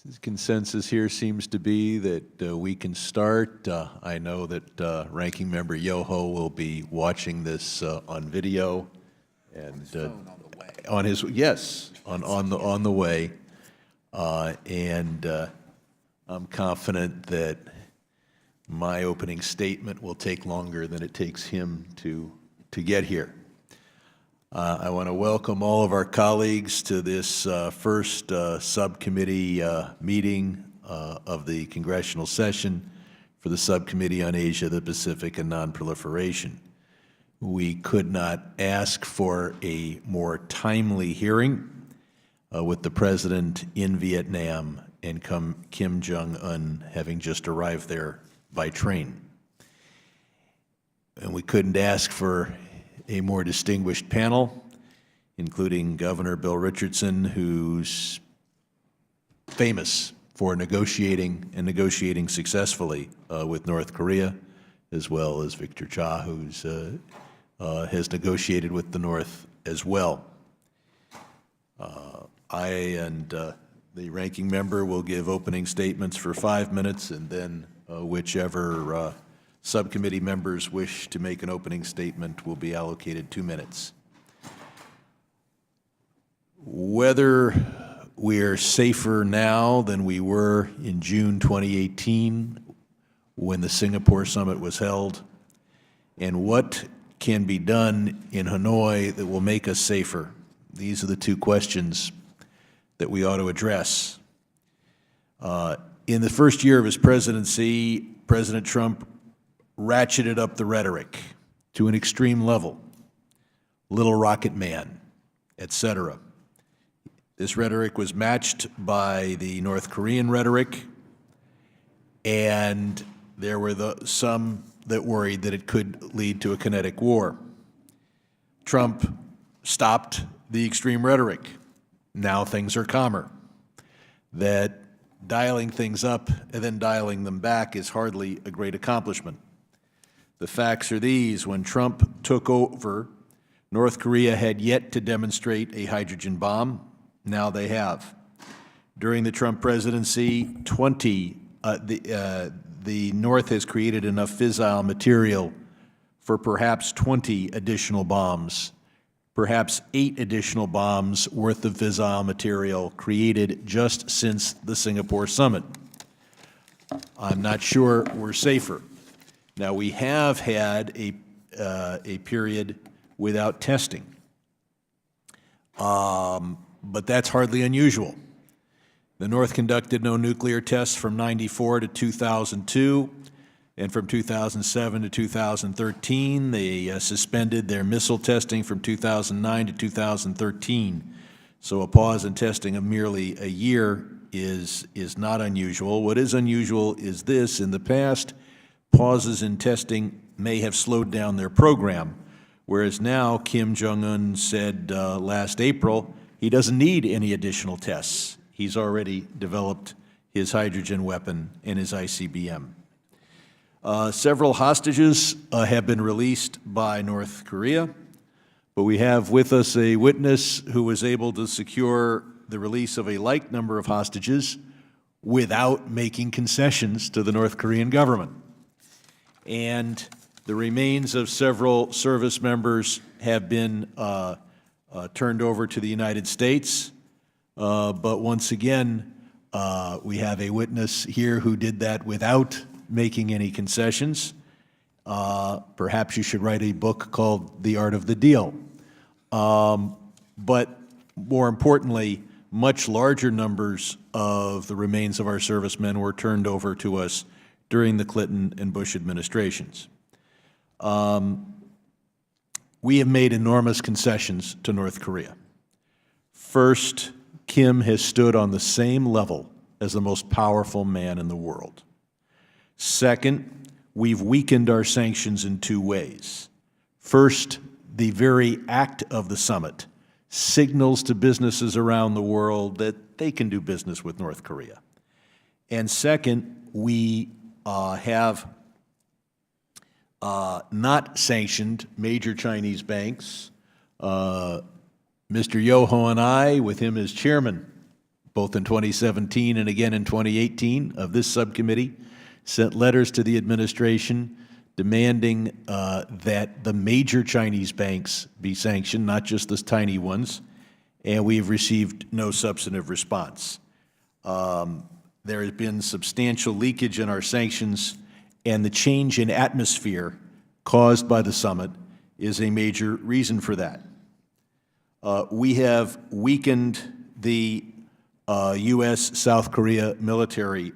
The consensus here seems to be that we can start. I know that Ranking Member Yoho will be watching this on video, and on his yes, on the way, and I'm confident that my opening statement will take longer than it takes him to get here. I want to welcome all of our colleagues to this first subcommittee meeting of the congressional session for the Subcommittee on Asia, the Pacific, and Nonproliferation. We could not ask for a more timely hearing with the President in Vietnam and Kim Jong-un having just arrived there by train. And we couldn't ask for a more distinguished panel, including Governor Bill Richardson, who's famous for negotiating successfully with North Korea, as well as Victor Cha, who's has negotiated with the North as well. I and the ranking member will give opening statements for 5 minutes, and then whichever subcommittee members wish to make an opening statement will be allocated 2 minutes. Whether we are safer now than we were in June 2018 when the Singapore summit was held, and what can be done in Hanoi that will make us safer, these are the two questions that we ought to address. In the first year of his presidency, President Trump ratcheted up the rhetoric to an extreme level, little rocket man, etc. This rhetoric was matched by the North Korean rhetoric, and there were some that worried that it could lead to a kinetic war. Trump stopped the extreme rhetoric. Now things are calmer. That dialing things up and then dialing them back is hardly a great accomplishment. The facts are these: when Trump took over, North Korea had yet to demonstrate a hydrogen bomb. Now they have. During the Trump presidency, the North has created enough fissile material for perhaps 20 additional bombs, perhaps 8 additional bombs worth of fissile material created just since the Singapore summit. I'm not sure we're safer. Now, we have had a period without testing, but that's hardly unusual. The North conducted no nuclear tests from '94 to 2002, and from 2007 to 2013. They suspended their missile testing from 2009 to 2013. So a pause in testing of merely a year is not unusual. What is unusual is this: in the past, pauses in testing may have slowed down their program, whereas now Kim Jong-un said last April he doesn't need any additional tests. He's already developed his hydrogen weapon and his ICBM. Several hostages have been released by North Korea, but we have with us a witness who was able to secure the release of a like number of hostages without making concessions to the North Korean government. And the remains of several service members have been turned over to the United States. But once again, we have a witness here who did that without making any concessions. Perhaps you should write a book called The Art of the Deal. But more importantly, much larger numbers of the remains of our servicemen were turned over to us during the Clinton and Bush administrations. We have made enormous concessions to North Korea. First, Kim has stood on the same level as the most powerful man in the world. Second, we've weakened our sanctions in 2 ways. First, the very act of the summit signals to businesses around the world that they can do business with North Korea. And second, we have not sanctioned major Chinese banks. Mr. Yoho and I, with him as chairman, both in 2017 and again in 2018 of this subcommittee, sent letters to the administration demanding that the major Chinese banks be sanctioned, not just the tiny ones, and we've received no substantive response. There has been substantial leakage in our sanctions, and the change in atmosphere caused by the summit is a major reason for that. We have weakened the U.S.-South Korea military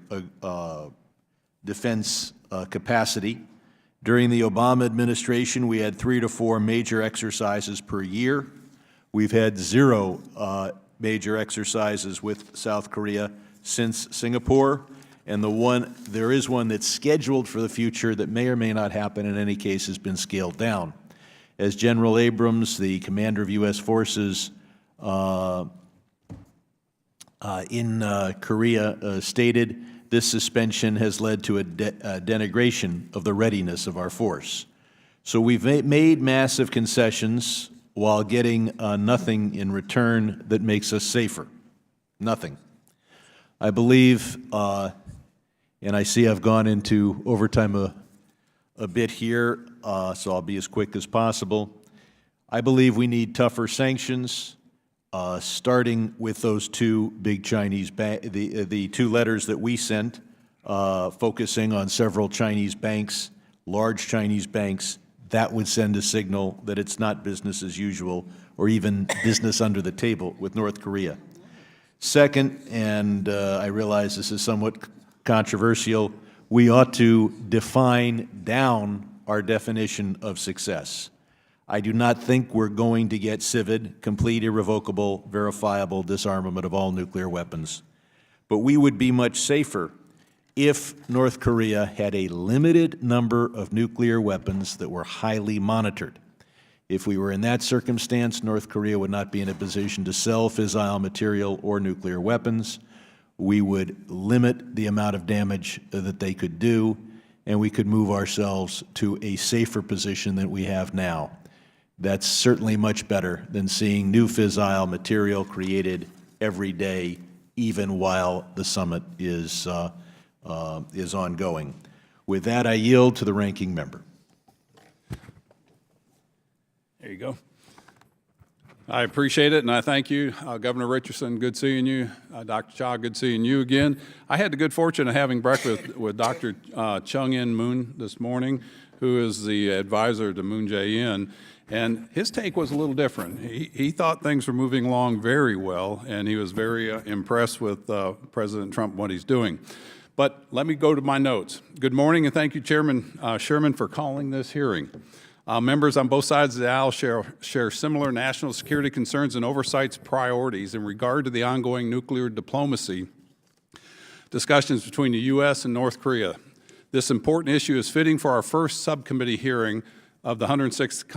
defense capacity. During the Obama administration, we had 3 to 4 major exercises per year. We've had 0 major exercises with South Korea since Singapore, and there is one that's scheduled for the future that may or may not happen, in any case has been scaled down. As General Abrams, the commander of U.S. forces in Korea stated, this suspension has led to a denigration of the readiness of our force. So we've made massive concessions while getting nothing in return that makes us safer. Nothing. I believe, and I see I've gone into overtime a bit here, so I'll be as quick as possible. I believe we need tougher sanctions, starting with those 2 big Chinese the 2 letters that we sent, focusing on several Chinese banks, large Chinese banks. That would send a signal that it's not business as usual or even business under the table with North Korea. Second, and I realize this is somewhat controversial, we ought to define down our definition of success. I do not think we're going to get CIVID, complete, irrevocable, verifiable disarmament of all nuclear weapons. But we would be much safer if North Korea had a limited number of nuclear weapons that were highly monitored. If we were in that circumstance, North Korea would not be in a position to sell fissile material or nuclear weapons. We would limit the amount of damage that they could do, and we could move ourselves to a safer position than we have now. That's certainly much better than seeing new fissile material created every day, even while the summit is ongoing. With that, I yield to the ranking member. There you go. I appreciate it, and I thank you, Governor Richardson. Good seeing you. Dr. Cha, good seeing you again. I had the good fortune of having breakfast with Dr. Chung-In Moon this morning, who is the advisor to Moon Jae-in, and his take was a little different. He thought things were moving along very well, and he was very impressed with President Trump and what he's doing. But let me go to my notes. Good morning, and thank you, Chairman Sherman, for calling this hearing. Members on both sides of the aisle share similar national security concerns and oversight priorities in regard to the ongoing nuclear diplomacy discussions between the U.S. and North Korea. This important issue is fitting for our first subcommittee hearing of the 116th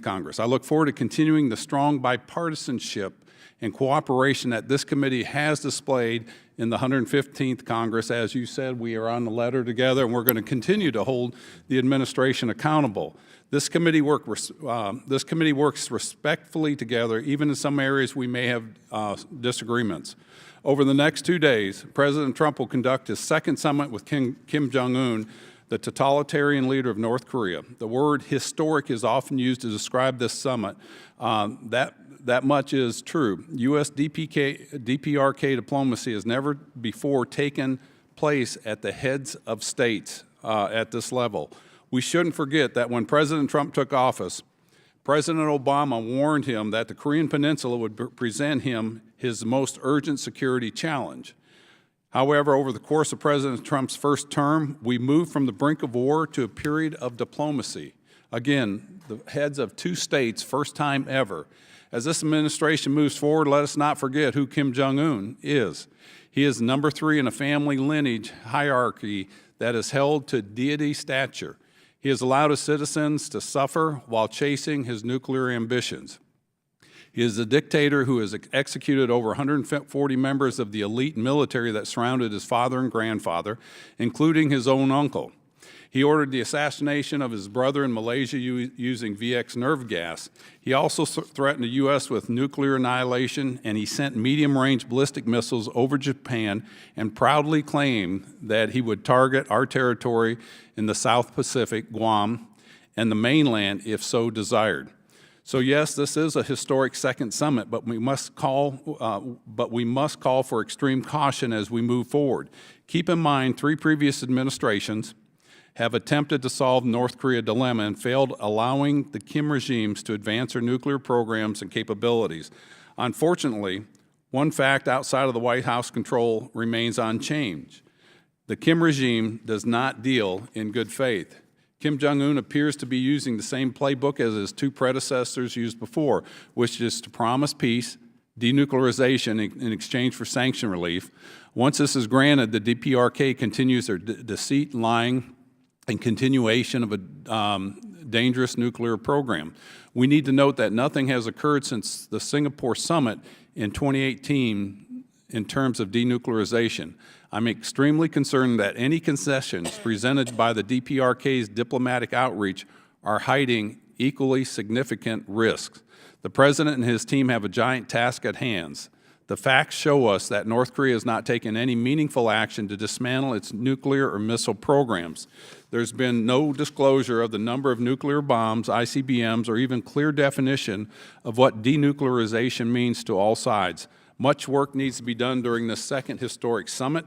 Congress. I look forward to continuing the strong bipartisanship and cooperation that this committee has displayed in the 115th Congress. As you said, we are on the letter together, and we're going to continue to hold the administration accountable. This committee works respectfully together, even in some areas we may have disagreements. Over the next 2 days, President Trump will conduct his second summit with Kim Jong-un, the totalitarian leader of North Korea. The word historic is often used to describe this summit. That much is true. U.S. DPRK diplomacy has never before taken place at the heads of states at this level. We shouldn't forget that when President Trump took office, President Obama warned him that the Korean Peninsula would present him his most urgent security challenge. However, over the course of President Trump's first term, we moved from the brink of war to a period of diplomacy. Again, the heads of 2 states, first time ever. As this administration moves forward, let us not forget who Kim Jong-un is. He is number 3 in a family lineage hierarchy that is held to deity stature. He has allowed his citizens to suffer while chasing his nuclear ambitions. He is a dictator who has executed over 140 members of the elite military that surrounded his father and grandfather, including his own uncle. He ordered the assassination of his brother in Malaysia using VX nerve gas. He also threatened the U.S. with nuclear annihilation, and he sent medium-range ballistic missiles over Japan and proudly claimed that he would target our territory in the South Pacific, Guam, and the mainland if so desired. So yes, this is a historic second summit, but we must call for extreme caution as we move forward. Keep in mind, 3 previous administrations have attempted to solve North Korea dilemma and failed, allowing the Kim regimes to advance their nuclear programs and capabilities. Unfortunately, one fact outside of the White House control remains unchanged. The Kim regime does not deal in good faith. Kim Jong-un appears to be using the same playbook as his 2 predecessors used before, which is to promise peace, denuclearization in exchange for sanction relief. Once this is granted, the DPRK continues their deceit, lying, and continuation of a dangerous nuclear program. We need to note that nothing has occurred since the Singapore summit in 2018 in terms of denuclearization. I'm extremely concerned that any concessions presented by the DPRK's diplomatic outreach are hiding equally significant risks. The President and his team have a giant task at hand. The facts show us that North Korea has not taken any meaningful action to dismantle its nuclear or missile programs. There's been no disclosure of the number of nuclear bombs, ICBMs, or even clear definition of what denuclearization means to all sides. Much work needs to be done during this second historic summit.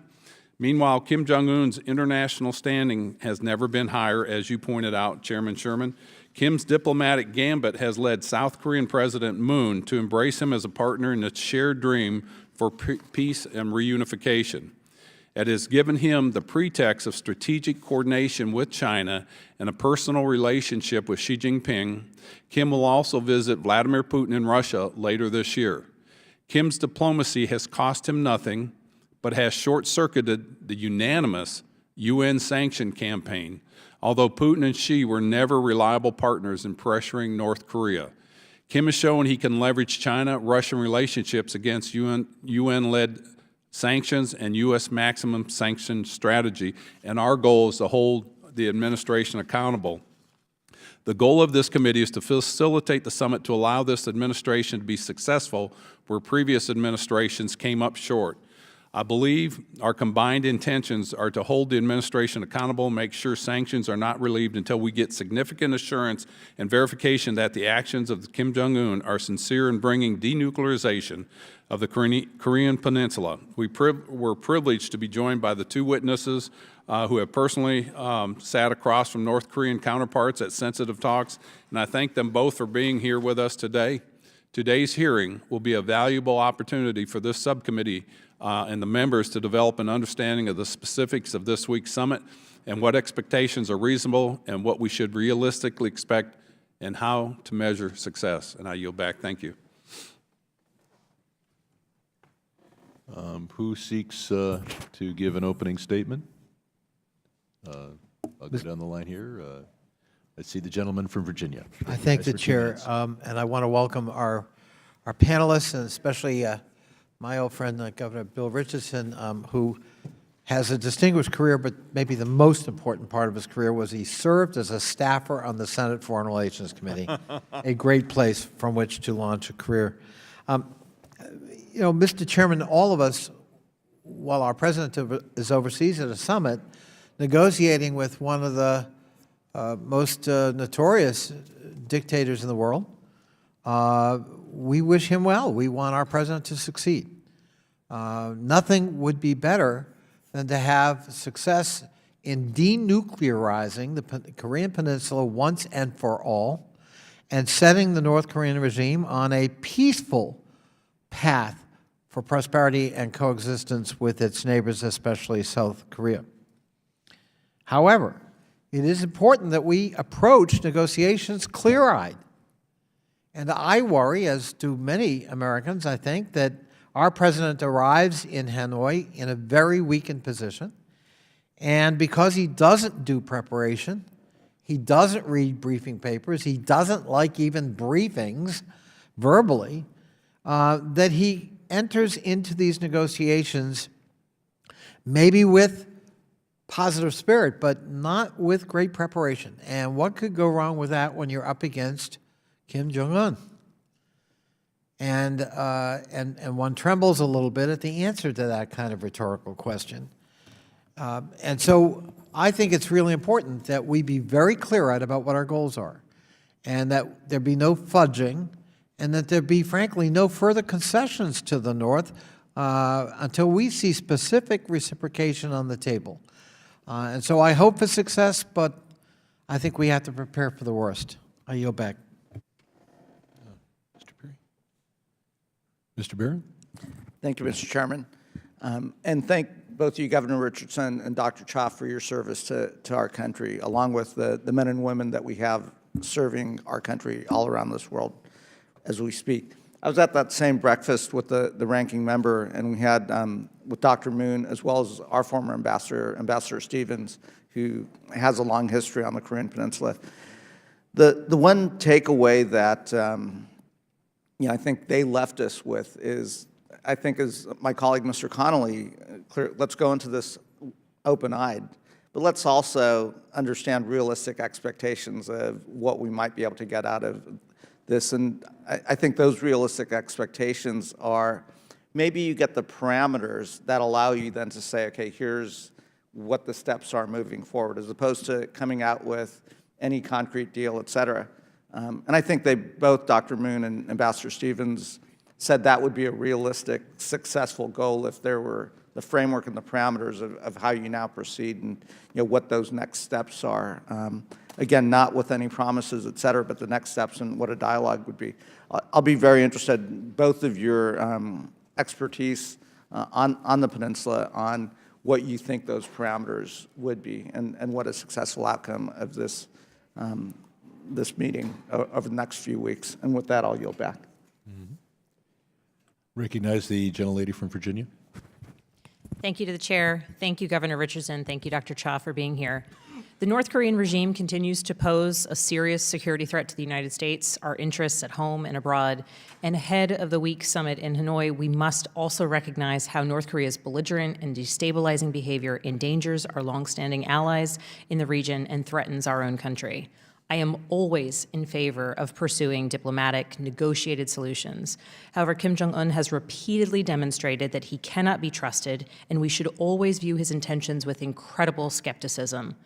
Meanwhile, Kim Jong-un's international standing has never been higher, as you pointed out, Chairman Sherman. Kim's diplomatic gambit has led South Korean President Moon to embrace him as a partner in a shared dream for peace and reunification. It has given him the pretext of strategic coordination with China and a personal relationship with Xi Jinping. Kim will also visit Vladimir Putin in Russia later this year. Kim's diplomacy has cost him nothing, but has short-circuited the unanimous UN sanction campaign, although Putin and Xi were never reliable partners in pressuring North Korea. Kim has shown he can leverage China-Russian relationships against UN-led sanctions and U.S. maximum sanction strategy, and our goal is to hold the administration accountable. The goal of this committee is to facilitate the summit to allow this administration to be successful where previous administrations came up short. I believe our combined intentions are to hold the administration accountable and make sure sanctions are not relieved until we get significant assurance and verification that the actions of Kim Jong-un are sincere in bringing denuclearization of the Korean Peninsula. We're privileged to be joined by the 2 witnesses who have personally sat across from North Korean counterparts at sensitive talks, and I thank them both for being here with us today. Today's hearing will be a valuable opportunity for this subcommittee and the members to develop an understanding of the specifics of this week's summit and what expectations are reasonable and what we should realistically expect and how to measure success. And I yield back. Thank you. Who seeks to give an opening statement? I'll go down the line here. I see the gentleman from Virginia. I thank the chair, and I want to welcome our panelists, and especially my old friend, Governor Bill Richardson, who has a distinguished career, but maybe the most important part of his career was he served as a staffer on the Senate Foreign Relations Committee, a great place from which to launch a career. You know, Mr. Chairman, all of us, while our president is overseas at a summit, negotiating with one of the most notorious dictators in the world, we wish him well. We want our president to succeed. Nothing would be better than to have success in denuclearizing the Korean Peninsula once and for all, and setting the North Korean regime on a peaceful path for prosperity and coexistence with its neighbors, especially South Korea. However, it is important that we approach negotiations clear-eyed. And I worry, as do many Americans, I think, that our president arrives in Hanoi in a very weakened position. And because he doesn't do preparation, he doesn't read briefing papers, he doesn't like even briefings verbally, that he enters into these negotiations maybe with positive spirit, but not with great preparation. And what could go wrong with that when you're up against Kim Jong-un? And one trembles a little bit at the answer to that kind of rhetorical question. And so I think it's really important that we be very clear-eyed about what our goals are, and that there be no fudging, and that there be, frankly, no further concessions to the North until we see specific reciprocation on the table. And so I hope for success, but I think we have to prepare for the worst. I yield back. Mr. Perry? Mr. Barron? Thank you, Mr. Chairman. And thank both you, Governor Richardson and Dr. Cha, for your service to our country, along with the men and women that we have serving our country all around this world as we speak. I was at that same breakfast with the ranking member, and we had with Dr. Moon, as well as our former ambassador, Ambassador Stevens, who has a long history on the Korean Peninsula. The one takeaway that I think they left us with is, I think as my colleague Mr. Connolly, let's go into this open-eyed, but let's also understand realistic expectations of what we might be able to get out of this. And I think those realistic expectations are, maybe you get the parameters that allow you then to say, okay, here's what the steps are moving forward, as opposed to coming out with any concrete deal, et cetera. And I think they both, Dr. Moon and Ambassador Stevens, said that would be a realistic, successful goal if there were the framework and the parameters of how you now proceed and what those next steps are. Again, not with any promises, et cetera, but the next steps and what a dialogue would be. I'll be very interested in both of your expertise on the peninsula on what you think those parameters would be and what a successful outcome of this this meeting over the next few weeks. And with that, I'll yield back. Mm-hmm. Recognize the gentlelady from Virginia. Thank you to the chair. Thank you, Governor Richardson. Thank you, Dr. Cha, for being here. The North Korean regime continues to pose a serious security threat to the United States, our interests at home and abroad. And ahead of the week summit in Hanoi, we must also recognize how North Korea's belligerent and destabilizing behavior endangers our longstanding allies in the region and threatens our own country. I am always in favor of pursuing diplomatic, negotiated solutions. However, Kim Jong-un has repeatedly demonstrated that he cannot be trusted, and we should always view his intentions with incredible skepticism.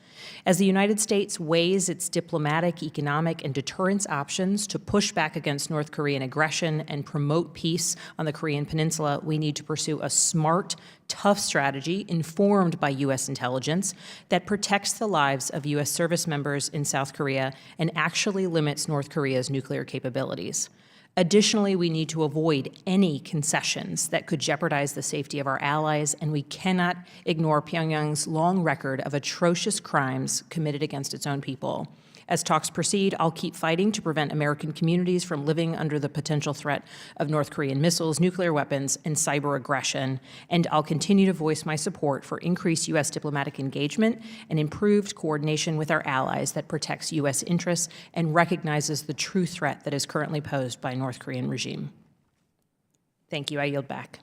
As the United States weighs its diplomatic, economic, and deterrence options to push back against North Korean aggression and promote peace on the Korean Peninsula, we need to pursue a smart, tough strategy informed by U.S. intelligence that protects the lives of U.S. service members in South Korea and actually limits North Korea's nuclear capabilities. Additionally, we need to avoid any concessions that could jeopardize the safety of our allies, and we cannot ignore Pyongyang's long record of atrocious crimes committed against its own people. As talks proceed, I'll keep fighting to prevent American communities from living under the potential threat of North Korean missiles, nuclear weapons, and cyber aggression, and I'll continue to voice my support for increased U.S. diplomatic engagement and improved coordination with our allies that protects U.S. interests and recognizes the true threat that is currently posed by North Korean regime. Thank you. I yield back.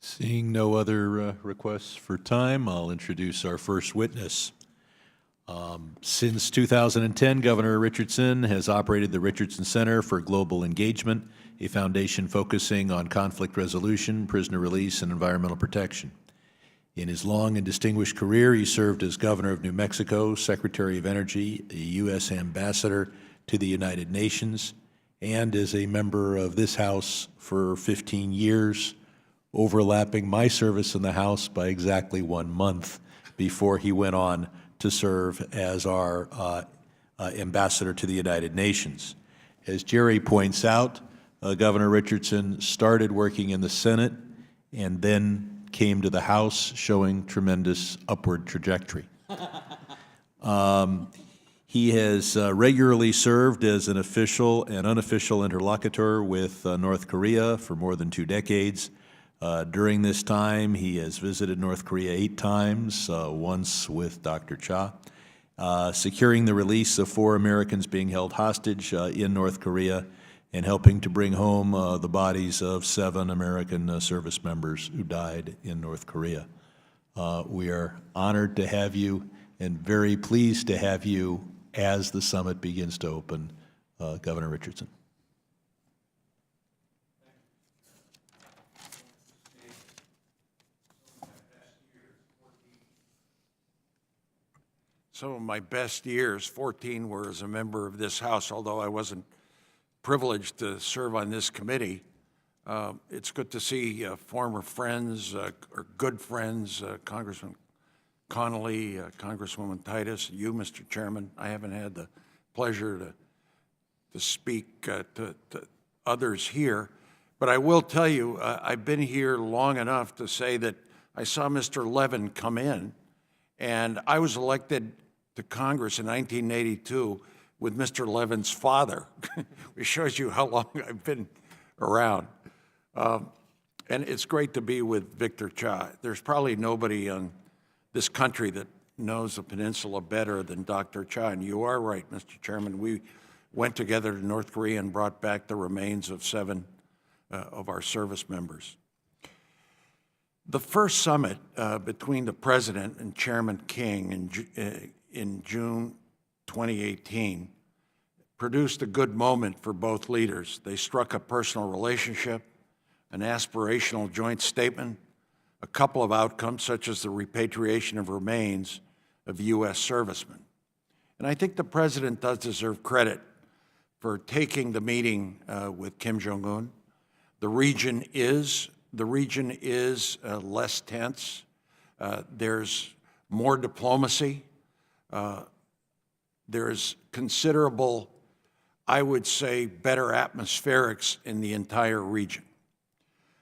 Seeing no other requests for time, I'll introduce our first witness. Since 2010, Governor Richardson has operated the Richardson Center for Global Engagement, a foundation focusing on conflict resolution, prisoner release, and environmental protection. In his long and distinguished career, he served as Governor of New Mexico, Secretary of Energy, a U.S. Ambassador to the United Nations, and as a member of this House for 15 years, overlapping my service in the House by exactly 1 month before he went on to serve as our ambassador to the United Nations. As Jerry points out, Governor Richardson started working in the Senate and then came to the House, showing tremendous upward trajectory. He has regularly served as an official and unofficial interlocutor with North Korea for more than 2 decades. During this time, he has visited North Korea 8 times, once with Dr. Cha, securing the release of 4 Americans being held hostage in North Korea and helping to bring home the bodies of 7 American service members who died in North Korea. We are honored to have you and very pleased to have you as the summit begins to open, Governor Richardson. Some of my best years, 14, were as a member of this House, although I wasn't privileged to serve on this committee. It's good to see former friends, or good friends, Congressman Connolly, Congresswoman Titus, you, Mr. Chairman. I haven't had the pleasure to speak to others here, but I will tell you, I've been here long enough to say that I saw Mr. Levin come in, and I was elected to Congress in 1982 with Mr. Levin's father, which shows you how long I've been around. And it's great to be with Victor Cha. There's probably nobody on this country that knows the peninsula better than Dr. Cha, and you are right, Mr. Chairman. We went together to North Korea and brought back the remains of 7 of our service members. The first summit between the President and Chairman King in June 2018 produced a good moment for both leaders. They struck a personal relationship, an aspirational joint statement, a couple of outcomes such as the repatriation of remains of U.S. servicemen. And I think the President does deserve credit for taking the meeting with Kim Jong-un. The region is less tense. There's more diplomacy. There's considerable, I would say, better atmospherics in the entire region.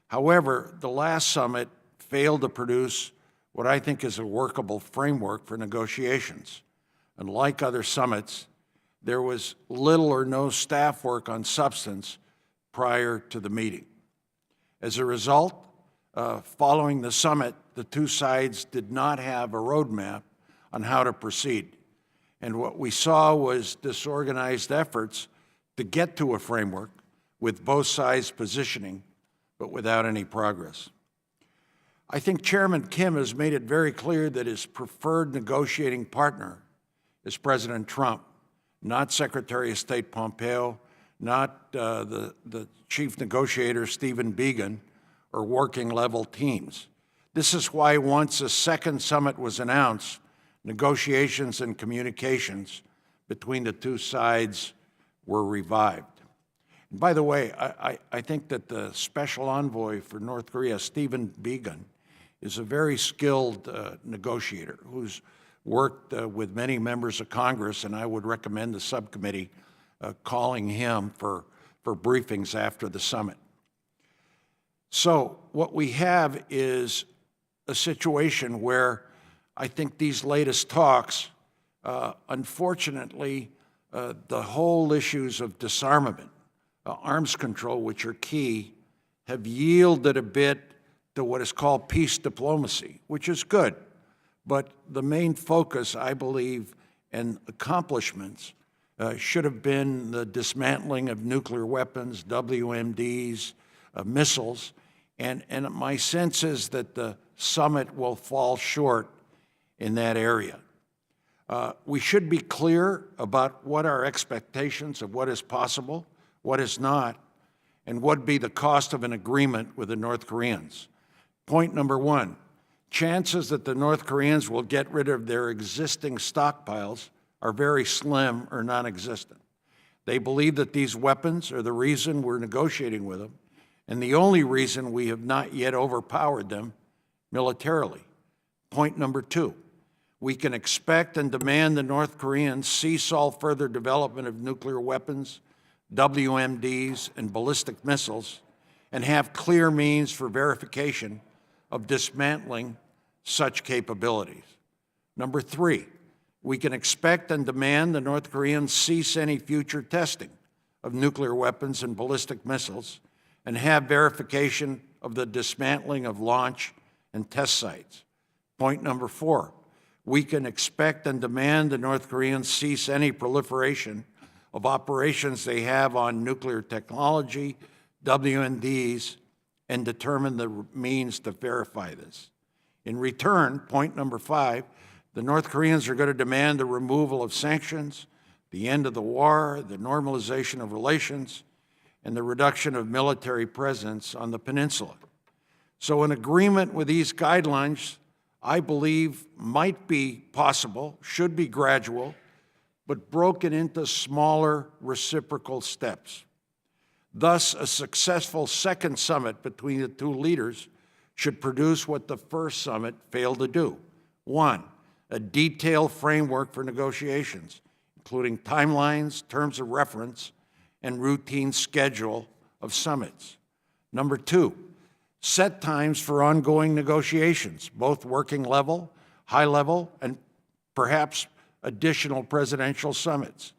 However, the last summit failed to produce what I think is a workable framework for negotiations. And like other summits, there was little or no staff work on substance prior to the meeting. As a result, following the summit, the two sides did not have a roadmap on how to proceed. And what we saw was disorganized efforts to get to a framework with both sides positioning, but without any progress. I think Chairman Kim has made it very clear that his preferred negotiating partner is President Trump, not Secretary of State Pompeo, not the chief negotiator, Stephen Biegun, or working level teams. This is why once a second summit was announced, negotiations and communications between the two sides were revived. And by the way, I think that the special envoy for North Korea, Stephen Biegun, is a very skilled negotiator who's worked with many members of Congress, and I would recommend the subcommittee calling him for briefings after the summit. So what we have is a situation where I think these latest talks, unfortunately, the whole issues of disarmament, arms control, which are key, have yielded a bit to what is called peace diplomacy, which is good. But the main focus, I believe, and accomplishments should have been the dismantling of nuclear weapons, WMDs, missiles, and my sense is that the summit will fall short in that area. We should be clear about what our expectations of what is possible, what is not, and what would be the cost of an agreement with the North Koreans. Point number one, chances that the North Koreans will get rid of their existing stockpiles are very slim or non-existent. They believe that these weapons are the reason we're negotiating with them, and the only reason we have not yet overpowered them militarily. Point number two, we can expect and demand the North Koreans cease all further development of nuclear weapons, WMDs, and ballistic missiles, and have clear means for verification of dismantling such capabilities. Number three, we can expect and demand the North Koreans cease any future testing of nuclear weapons and ballistic missiles and have verification of the dismantling of launch and test sites. Point number four, we can expect and demand the North Koreans cease any proliferation of operations they have on nuclear technology, WMDs, and determine the means to verify this. In return, point number 5, the North Koreans are going to demand the removal of sanctions, the end of the war, the normalization of relations, and the reduction of military presence on the peninsula. So an agreement with these guidelines, I believe, might be possible, should be gradual, but broken into smaller reciprocal steps. Thus, a successful second summit between the two leaders should produce what the first summit failed to do. 1, a detailed framework for negotiations, including timelines, terms of reference, and routine schedule of summits. Number 2, set times for ongoing negotiations, both working level, high level, and perhaps additional presidential summits.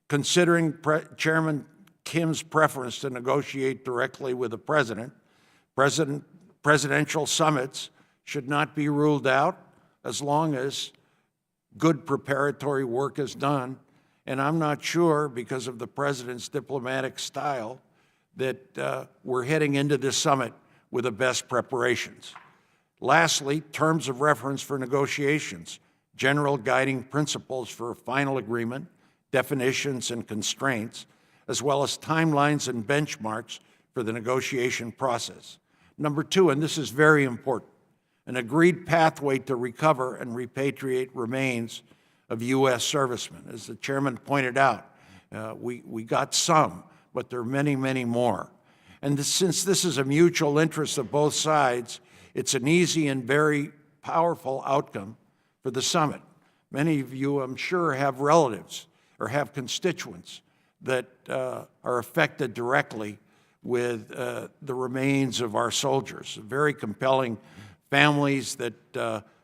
Considering Chairman Kim's preference to negotiate directly with the presidential summits should not be ruled out as long as good preparatory work is done. And I'm not sure, because of the president's diplomatic style, that we're heading into this summit with the best preparations. Lastly, terms of reference for negotiations, general guiding principles for a final agreement, definitions and constraints, as well as timelines and benchmarks for the negotiation process. Number 2, and this is very important, an agreed pathway to recover and repatriate remains of U.S. servicemen. As the chairman pointed out, we got some, but there are many, many more. And since this is a mutual interest of both sides, it's an easy and very powerful outcome for the summit. Many of you, I'm sure, have relatives or have constituents that are affected directly with the remains of our soldiers. Very compelling families that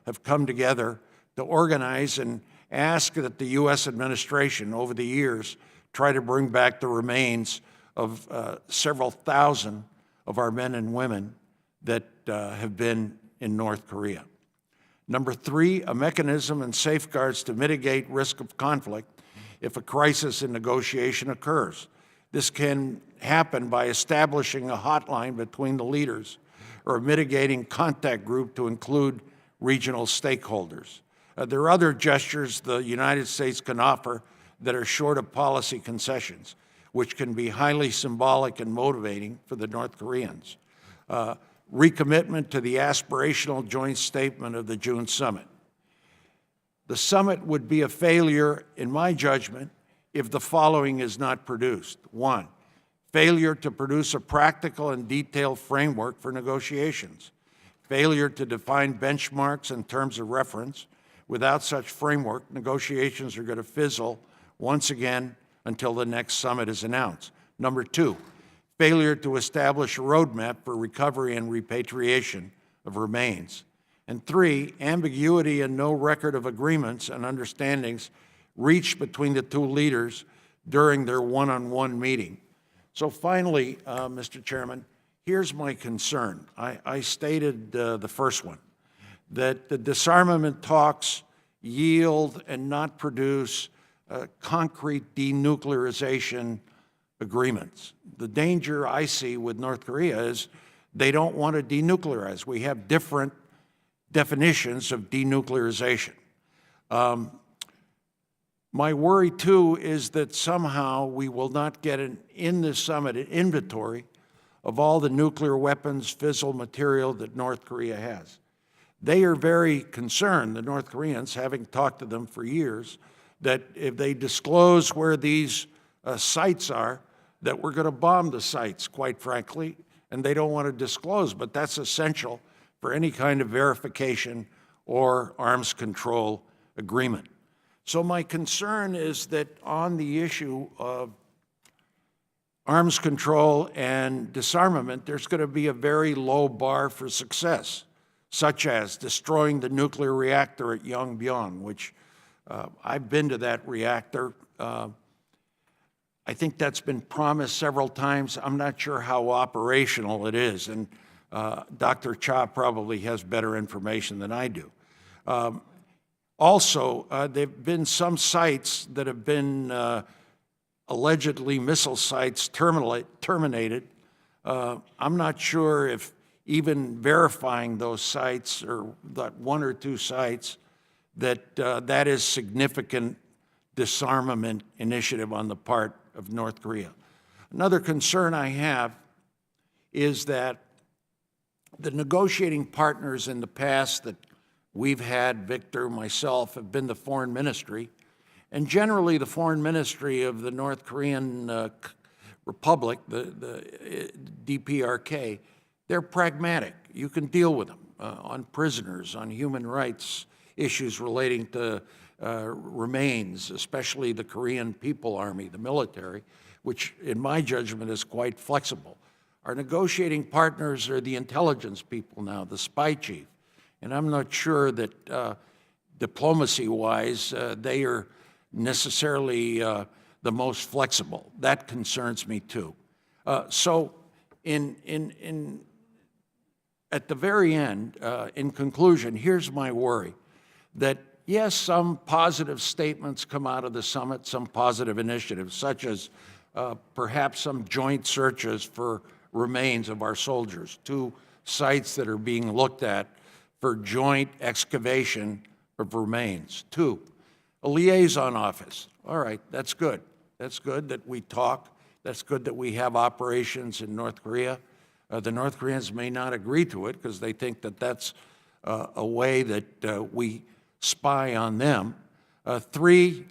have come together to organize and ask that the U.S. administration over the years try to bring back the remains of several thousand of our men and women that have been in North Korea. Number 3, a mechanism and safeguards to mitigate risk of conflict if a crisis in negotiation occurs. This can happen by establishing a hotline between the leaders or a mitigating contact group to include regional stakeholders. There are other gestures the United States can offer that are short of policy concessions, which can be highly symbolic and motivating for the North Koreans. Recommitment to the aspirational joint statement of the June summit. The summit would be a failure, in my judgment, if the following is not produced. 1, failure to produce a practical and detailed framework for negotiations. Failure to define benchmarks and terms of reference. Without such framework, negotiations are going to fizzle once again until the next summit is announced. Number 2, failure to establish a roadmap for recovery and repatriation of remains. And 3, ambiguity and no record of agreements and understandings reached between the two leaders during their one-on-one meeting. So finally, Mr. Chairman, here's my concern. I stated the first one, that the disarmament talks yield and not produce concrete denuclearization agreements. The danger I see with North Korea is they don't want to denuclearize. We have different definitions of denuclearization. My worry, too, is that somehow we will not get in this summit an inventory of all the nuclear weapons, fissile material that North Korea has. They are very concerned, the North Koreans, having talked to them for years, that if they disclose where these sites are, that we're going to bomb the sites, quite frankly, and they don't want to disclose, but that's essential for any kind of verification or arms control agreement. So my concern is that on the issue of arms control and disarmament, there's going to be a very low bar for success, such as destroying the nuclear reactor at Yongbyon, which I've been to that reactor. I think that's been promised several times. I'm not sure how operational it is, and Dr. Cha probably has better information than I do. Also, there have been some sites that have been allegedly missile sites terminated. I'm not sure if even verifying those sites, or that one or two sites, that is significant disarmament initiative on the part of North Korea. Another concern I have is that the negotiating partners in the past that we've had, Victor, myself, have been the foreign ministry, and generally the foreign ministry of the North Korean Republic, the DPRK, they're pragmatic. You can deal with them on prisoners, on human rights issues relating to remains, especially the Korean People Army, the military, which in my judgment is quite flexible. Our negotiating partners are the intelligence people now, the spy chief, and I'm not sure that diplomacy-wise they are necessarily the most flexible. That concerns me too. So at the very end, in conclusion, here's my worry, that yes, some positive statements come out of the summit, some positive initiatives, such as perhaps some joint searches for remains of our soldiers, 2 sites that are being looked at for joint excavation of remains. 2, a liaison office. All right, that's good. That's good that we talk. That's good that we have operations in North Korea. The North Koreans may not agree to it because they think that that's a way that we spy on them. 3,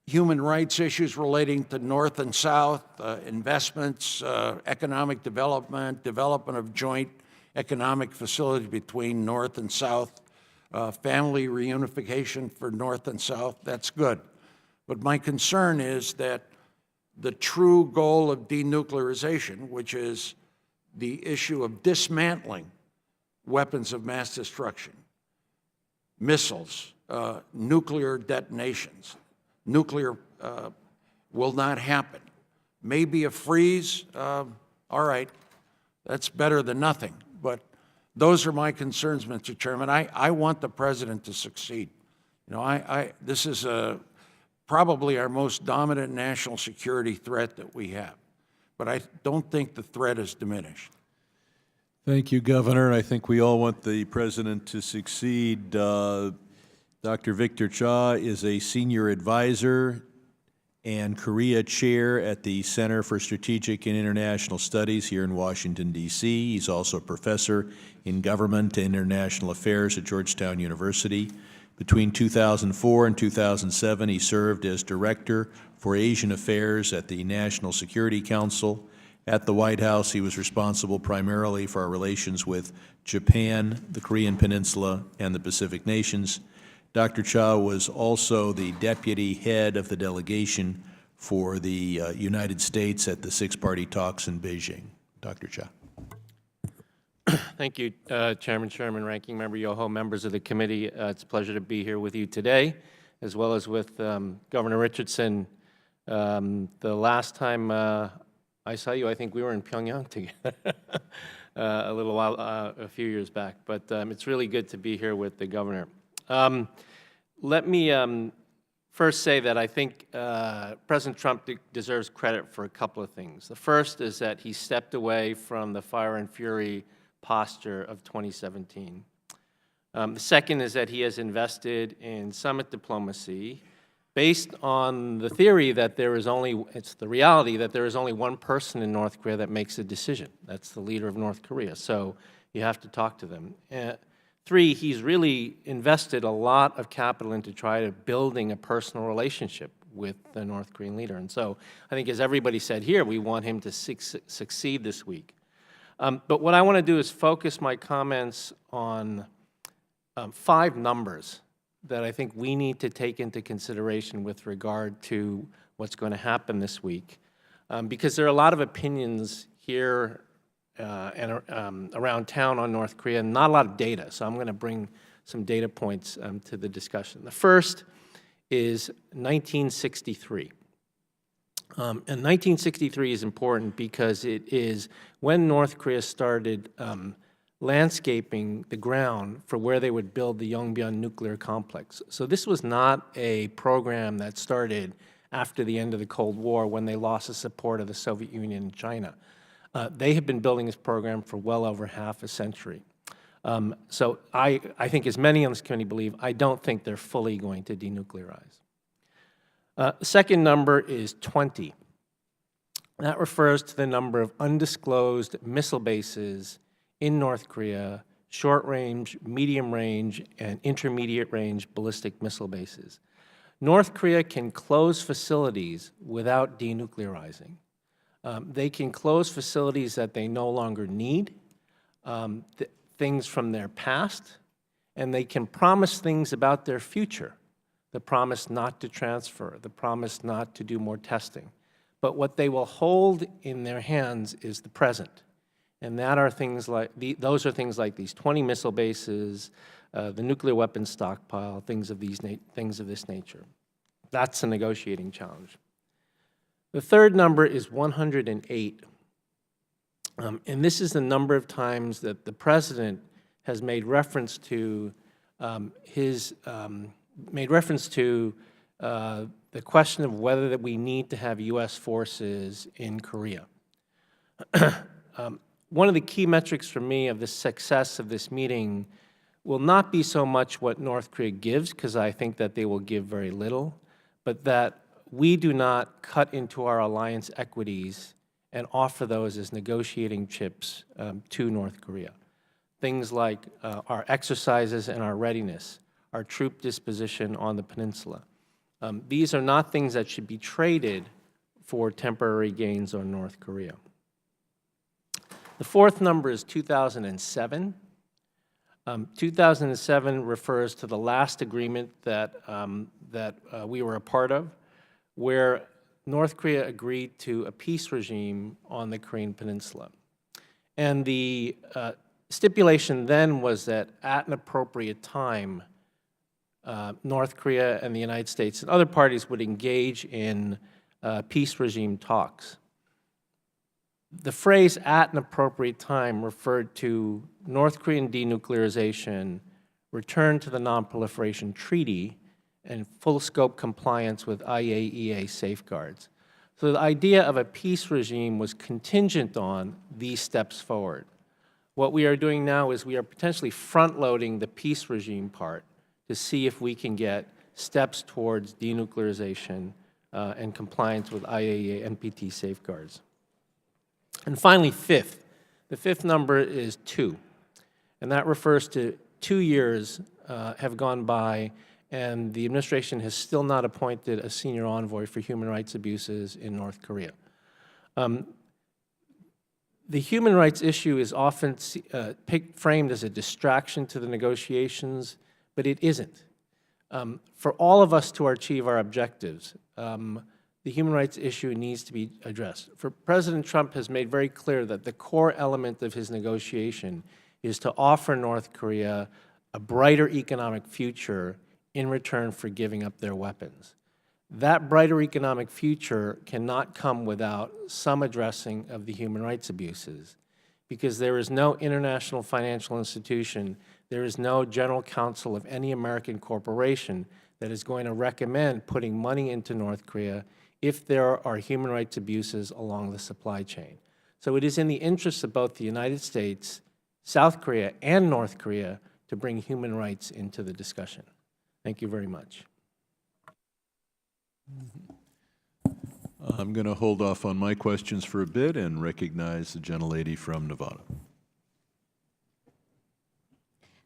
human rights issues relating to North and South, investments, economic development, development of joint economic facilities between North and South, family reunification for North and South, that's good. But my concern is that the true goal of denuclearization, which is the issue of dismantling weapons of mass destruction, missiles, nuclear detonations, nuclear will not happen. Maybe a freeze, all right, that's better than nothing. But those are my concerns, Mr. Chairman. I want the president to succeed. You know, this is probably our most dominant national security threat that we have. But I don't think the threat is diminished. Thank you, Governor. I think we all want the president to succeed. Dr. Victor Cha is a senior advisor and Korea chair at the Center for Strategic and International Studies here in Washington, D.C. He's also a professor in government and international affairs at Georgetown University. Between 2004 and 2007, he served as director for Asian affairs at the National Security Council. At the White House, he was responsible primarily for our relations with Japan, the Korean Peninsula, and the Pacific nations. Dr. Cha was also the deputy head of the delegation for the United States at the six-party talks in Beijing. Dr. Cha. Thank you, Chairman Sherman, Ranking Member Yoho, members of the committee. It's a pleasure to be here with you today, as well as with Governor Richardson. The last time I saw you, I think we were in Pyongyang together a few years back. But it's really good to be here with the governor. Let me first say that I think President Trump deserves credit for a couple of things. The first is that he stepped away from the fire and fury posture of 2017. The second is that he has invested in summit diplomacy based on the theory that it's the reality that there is only one person in North Korea that makes a decision. That's the leader of North Korea. So you have to talk to them. 3, he's really invested a lot of capital into building a personal relationship with the North Korean leader. And so I think, as everybody said here, we want him to succeed this week. But what I want to do is focus my comments on 5 numbers that I think we need to take into consideration with regard to what's going to happen this week. Because there are a lot of opinions here and around town on North Korea, and not a lot of data. So I'm going to bring some data points to the discussion. The first is 1963. And 1963 is important because it is when North Korea started landscaping the ground for where they would build the Yongbyon nuclear complex. So this was not a program that started after the end of the Cold War when they lost the support of the Soviet Union and China. They have been building this program for well over half a century. So I think, as many on this committee believe, I don't think they're fully going to denuclearize. The second number is 20. That refers to the number of undisclosed missile bases in North Korea, short-range, medium-range, and intermediate-range ballistic missile bases. North Korea can close facilities without denuclearizing. They can close facilities that they no longer need, things from their past, and they can promise things about their future, the promise not to transfer, the promise not to do more testing. But what they will hold in their hands is the present. And that are things like those are things like these 20 missile bases, the nuclear weapons stockpile, things of this nature. That's a negotiating challenge. The third number is 108. And this is the number of times that the president has made reference to the question of whether that we need to have U.S. forces in Korea. One of the key metrics for me of the success of this meeting will not be so much what North Korea gives, because I think that they will give very little, but that we do not cut into our alliance equities and offer those as negotiating chips to North Korea. Things like our exercises and our readiness, our troop disposition on the peninsula. These are not things that should be traded for temporary gains on North Korea. The fourth number is 2007. 2007 refers to the last agreement that we were a part of, where North Korea agreed to a peace regime on the Korean Peninsula. And the stipulation then was that at an appropriate time, North Korea and the United States and other parties would engage in peace regime talks. The phrase "at an appropriate time" referred to North Korean denuclearization, return to the Nonproliferation Treaty, and full-scope compliance with IAEA safeguards. So the idea of a peace regime was contingent on these steps forward. What we are doing now is we are potentially front-loading the peace regime part to see if we can get steps towards denuclearization and compliance with IAEA NPT safeguards. And finally, fifth. The fifth number is 2, and that refers to 2 years have gone by, and the administration has still not appointed a senior envoy for human rights abuses in North Korea. The human rights issue is often framed as a distraction to the negotiations, but it isn't. For all of us to achieve our objectives, the human rights issue needs to be addressed. President Trump has made very clear that the core element of his negotiation is to offer North Korea a brighter economic future in return for giving up their weapons. That brighter economic future cannot come without some addressing of the human rights abuses, because there is no international financial institution, there is no general counsel of any American corporation that is going to recommend putting money into North Korea if there are human rights abuses along the supply chain. So it is in the interests of both the United States, South Korea, and North Korea to bring human rights into the discussion. Thank you very much. I'm going to hold off on my questions for a bit and recognize the gentlelady from Nevada.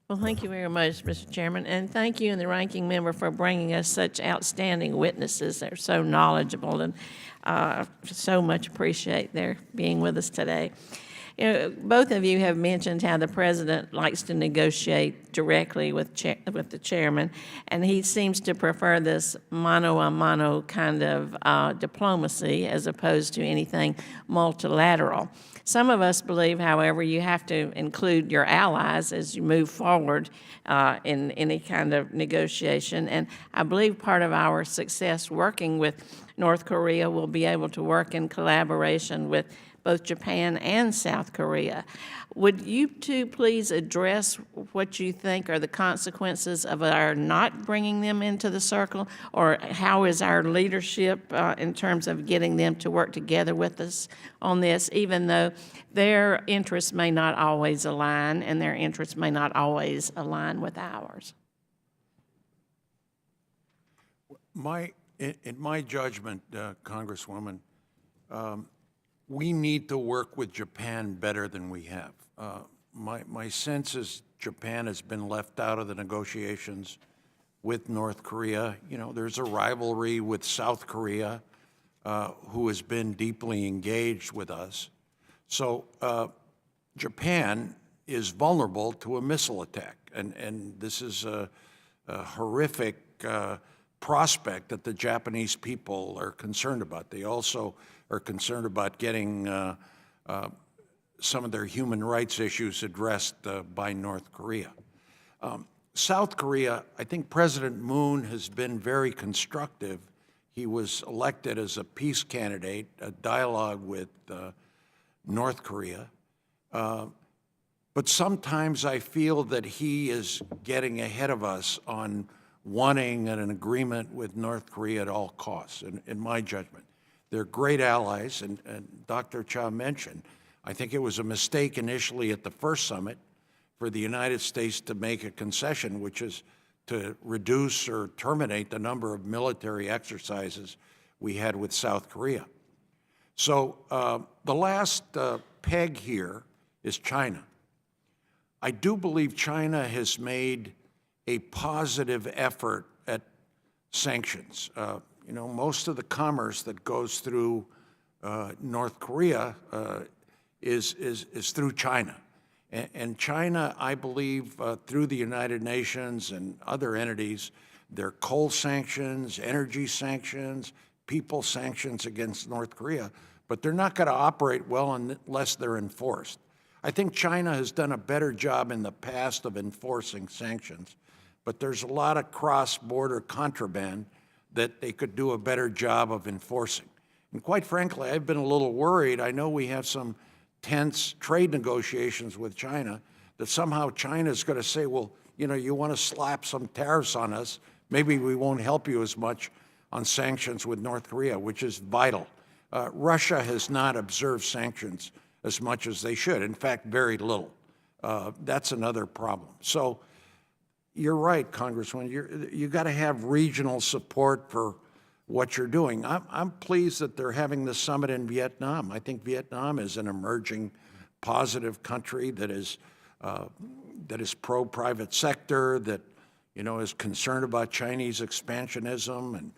Well, thank you very much, Mr. Chairman, and thank you and the ranking member for bringing us such outstanding witnesses. They're so knowledgeable, and so much appreciate their being with us today. You know, both of you have mentioned how the president likes to negotiate directly with the chairman, and he seems to prefer this mano-a-mano kind of diplomacy as opposed to anything multilateral. Some of us believe, however, you have to include your allies as you move forward in any kind of negotiation. And I believe part of our success working with North Korea will be able to work in collaboration with both Japan and South Korea. Would you two please address what you think are the consequences of our not bringing them into the circle, or how is our leadership in terms of getting them to work together with us on this, even though their interests may not always align and their interests may not always align with ours? In my judgment, Congresswoman, we need to work with Japan better than we have. My sense is Japan has been left out of the negotiations with North Korea. You know, there's a rivalry with South Korea, who has been deeply engaged with us. So Japan is vulnerable to a missile attack, and this is a horrific prospect that the Japanese people are concerned about. They also are concerned about getting some of their human rights issues addressed by North Korea. South Korea, I think President Moon has been very constructive. He was elected as a peace candidate, a dialogue with North Korea. But sometimes I feel that he is getting ahead of us on wanting an agreement with North Korea at all costs, in my judgment. They're great allies, and Dr. Cha mentioned, I think it was a mistake initially at the first summit for the United States to make a concession, which is to reduce or terminate the number of military exercises we had with South Korea. So the last peg here is China. I do believe China has made a positive effort at sanctions. You know, most of the commerce that goes through North Korea is through China. And China, I believe, through the United Nations and other entities, there are coal sanctions, energy sanctions, people sanctions against North Korea, but they're not going to operate well unless they're enforced. I think China has done a better job in the past of enforcing sanctions, but there's a lot of cross-border contraband that they could do a better job of enforcing. And quite frankly, I've been a little worried. I know we have some tense trade negotiations with China, that somehow China's going to say, well, you know, you want to slap some tariffs on us, maybe we won't help you as much on sanctions with North Korea, which is vital. Russia has not observed sanctions as much as they should. In fact, very little. That's another problem. So you're right, Congressman. You got to have regional support for what you're doing. I'm pleased that they're having this summit in Vietnam. I think Vietnam is an emerging positive country that is pro-private sector, that, you know, is concerned about Chinese expansionism, and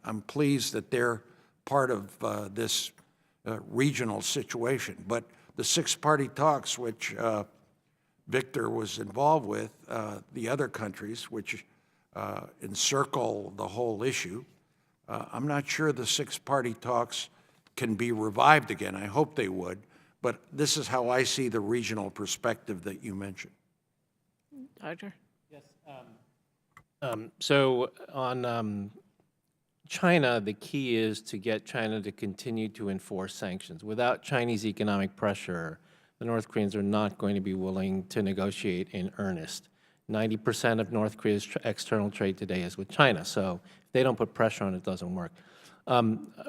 I'm pleased that they're part of this regional situation. But the six-party talks, which Victor was involved with, the other countries, which encircle the whole issue, I'm not sure the six-party talks can be revived again. I hope they would, but this is how I see the regional perspective that you mentioned. Doctor? Yes. So on China, the key is to get China to continue to enforce sanctions. Without Chinese economic pressure, the North Koreans are not going to be willing to negotiate in earnest. 90% of North Korea's external trade today is with China, so if they don't put pressure on it, it doesn't work.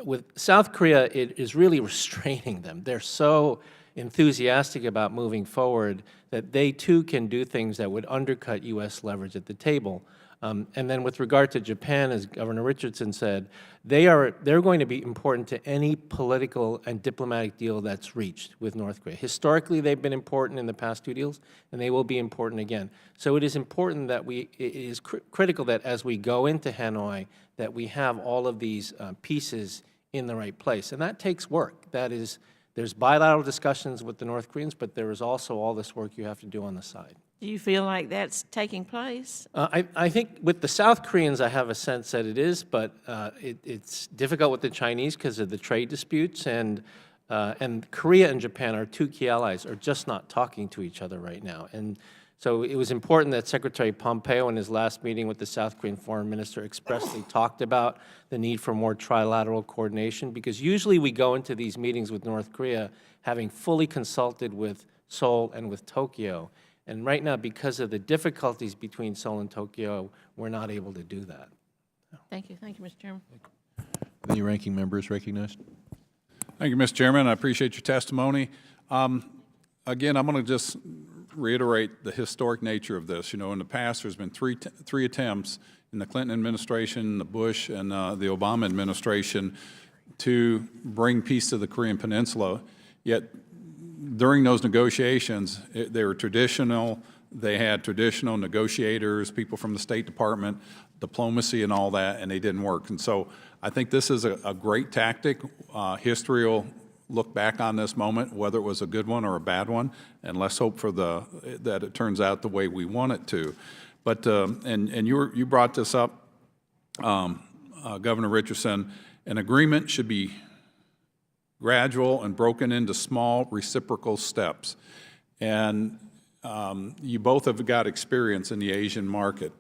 With South Korea, it is really restraining them. They're so enthusiastic about moving forward that they too can do things that would undercut U.S. leverage at the table. And then with regard to Japan, as Governor Richardson said, they're going to be important to any political and diplomatic deal that's reached with North Korea. Historically, they've been important in the past two deals, and they will be important again. So it is important that it is critical that as we go into Hanoi, that we have all of these pieces in the right place. And that takes work. That is, there's bilateral discussions with the North Koreans, but there is also all this work you have to do on the side. Do you feel like that's taking place? I think with the South Koreans, I have a sense that it is, but it's difficult with the Chinese because of the trade disputes, and Korea and Japan, our two key allies, are just not talking to each other right now. And So it was important that Secretary Pompeo, in his last meeting with the South Korean foreign minister, expressly talked about the need for more trilateral coordination, because usually we go into these meetings with North Korea having fully consulted with Seoul and with Tokyo. And right now, because of the difficulties between Seoul and Tokyo, we're not able to do that. Thank you, Mr. Chairman. The ranking member is recognized. Thank you, Mr. Chairman. I appreciate your testimony. Again, I'm going to just reiterate the historic nature of this. You know, in the past, there's been three attempts in the Clinton administration, the Bush, and the Obama administration to bring peace to the Korean Peninsula. Yet, during those negotiations, they were traditional. They had traditional negotiators, people from the State Department, diplomacy and all that, and they didn't work. And so I think this is a great tactic. History will look back on this moment, whether it was a good one or a bad one, and let's hope for that it turns out the way we want it to. But, and you brought this up, Governor Richardson, an agreement should be gradual and broken into small reciprocal steps. And you both have got experience in the Asian market.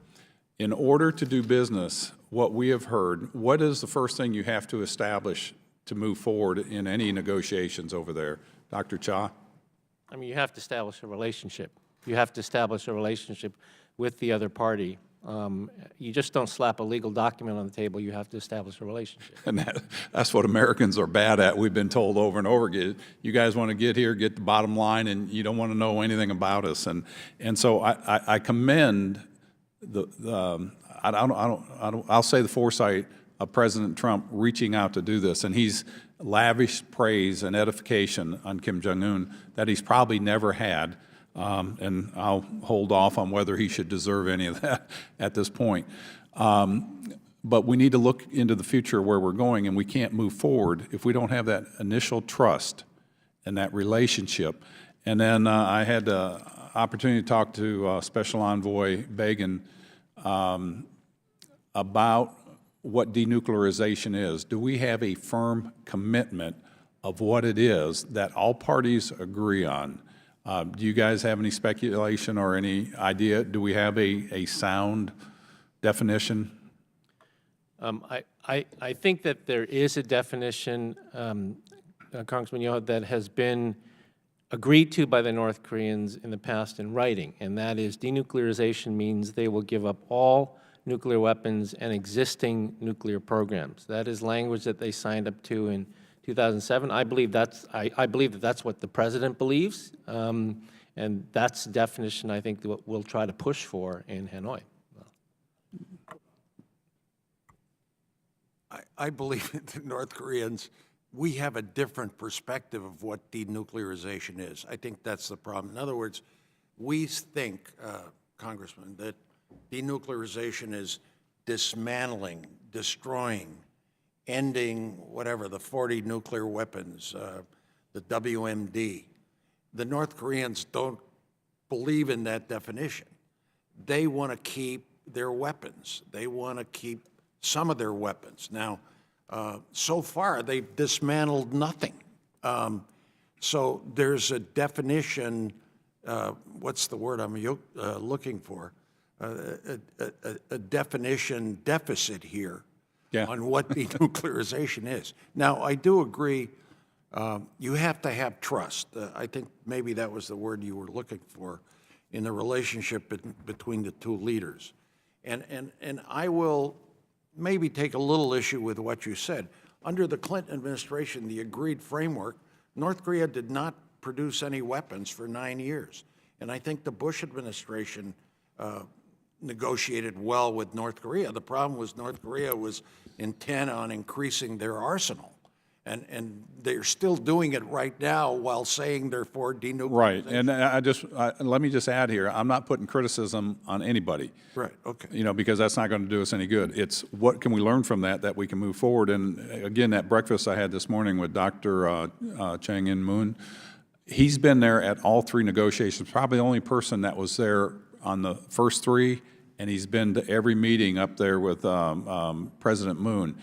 In order to do business, what we have heard, what is the first thing you have to establish to move forward in any negotiations over there? Dr. Cha? I mean, you have to establish a relationship. You have to establish a relationship with the other party. You just don't slap a legal document on the table. You have to establish a relationship. And that's what Americans are bad at. We've been told over and over again, you guys want to get here, get the bottom line, and you don't want to know anything about us. And so I commend I'll say the foresight of President Trump reaching out to do this, and he's lavished praise and edification on Kim Jong-un that he's probably never had, and I'll hold off on whether he should deserve any of that at this point. But we need to look into the future where we're going, and we can't move forward if we don't have that initial trust and that relationship. And then I had the opportunity to talk to Special Envoy Begin about what denuclearization is. Do we have a firm commitment of what it is that all parties agree on? Do you guys have any speculation or any idea? Do we have a sound definition? I think that there is a definition, Congressman Yoho, that has been agreed to by the North Koreans in the past in writing, and that is denuclearization means they will give up all nuclear weapons and existing nuclear programs. That is language that they signed up to in 2007. I believe I believe that that's what the president believes, and that's the definition I think that we'll try to push for in Hanoi. I believe that the North Koreans, we have a different perspective of what denuclearization is. I think that's the problem. In other words, we think, Congressman, that denuclearization is dismantling, destroying, ending whatever, the 40 nuclear weapons, the WMD. The North Koreans don't believe in that definition. They want to keep their weapons. They want to keep some of their weapons. Now, so far, they've dismantled nothing. So there's a definition, what's the word I'm looking for? A definition deficit here on what denuclearization is. Now, I do agree, you have to have trust. I think maybe that was the word you were looking for in the relationship between the two leaders. And I will maybe take a little issue with what you said. Under the Clinton administration, the agreed framework, North Korea did not produce any weapons for 9 years. And I think the Bush administration negotiated well with North Korea. The problem was North Korea was intent on increasing their arsenal. And they're still doing it right now while saying they're for denuclearization. Right, and let me just add here, I'm not putting criticism on anybody. Right, okay. You know, because that's not going to do us any good. It's what can we learn from that we can move forward. And again, that breakfast I had this morning with Dr. Chang-In Moon, he's been there at all three negotiations, probably the only person that was there on the first three, and he's been to every meeting up there with President Moon.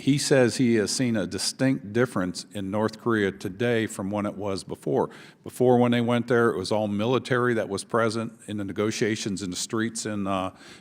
he says he has seen a distinct difference in North Korea today from when it was before. Before, when they went there, it was all military that was present in the negotiations in the streets in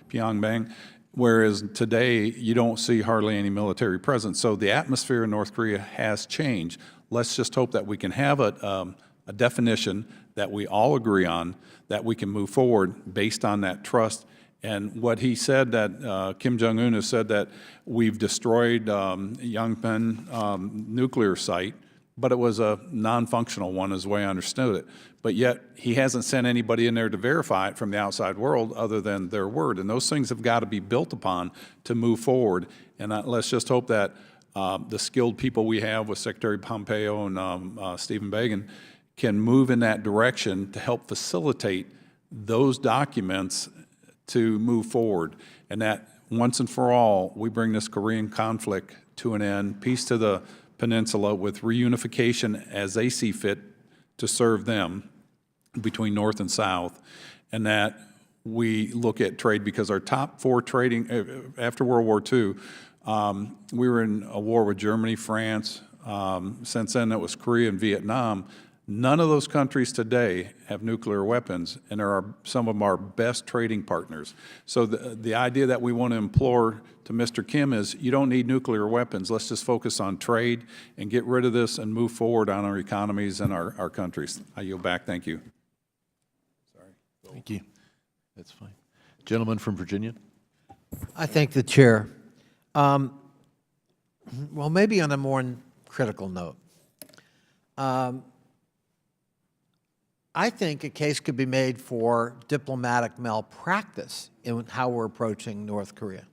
Pyongyang, whereas today you don't see hardly any military presence. So the atmosphere in North Korea has changed. Let's just hope that we can have a definition that we all agree on, that we can move forward based on that trust. And what he said, that Kim Jong-un has said that we've destroyed Yangpyeong nuclear site, but it was a non-functional one is the way I understood it. But yet he hasn't sent anybody in there to verify it from the outside world other than their word. And those things have got to be built upon to move forward. And let's just hope that the skilled people we have with Secretary Pompeo and Stephen Biegun can move in that direction to help facilitate those documents to move forward, and that once and for all, we bring this Korean conflict to an end, peace to the peninsula with reunification as they see fit to serve them between North and South, and that we look at trade, because our top 4 trading, after World War II, we were in a war with Germany, France, since then it was Korea and Vietnam. None of those countries today have nuclear weapons, and are some of our best trading partners. So the idea that we want to implore to Mr. Kim is, you don't need nuclear weapons. Let's just focus on trade and get rid of this and move forward on our economies and our countries. I yield back. Thank you. Thank you. That's fine. Gentleman from Virginia. I thank the chair. Well, maybe on a more critical note. I think a case could be made for diplomatic malpractice in how we're approaching North Korea.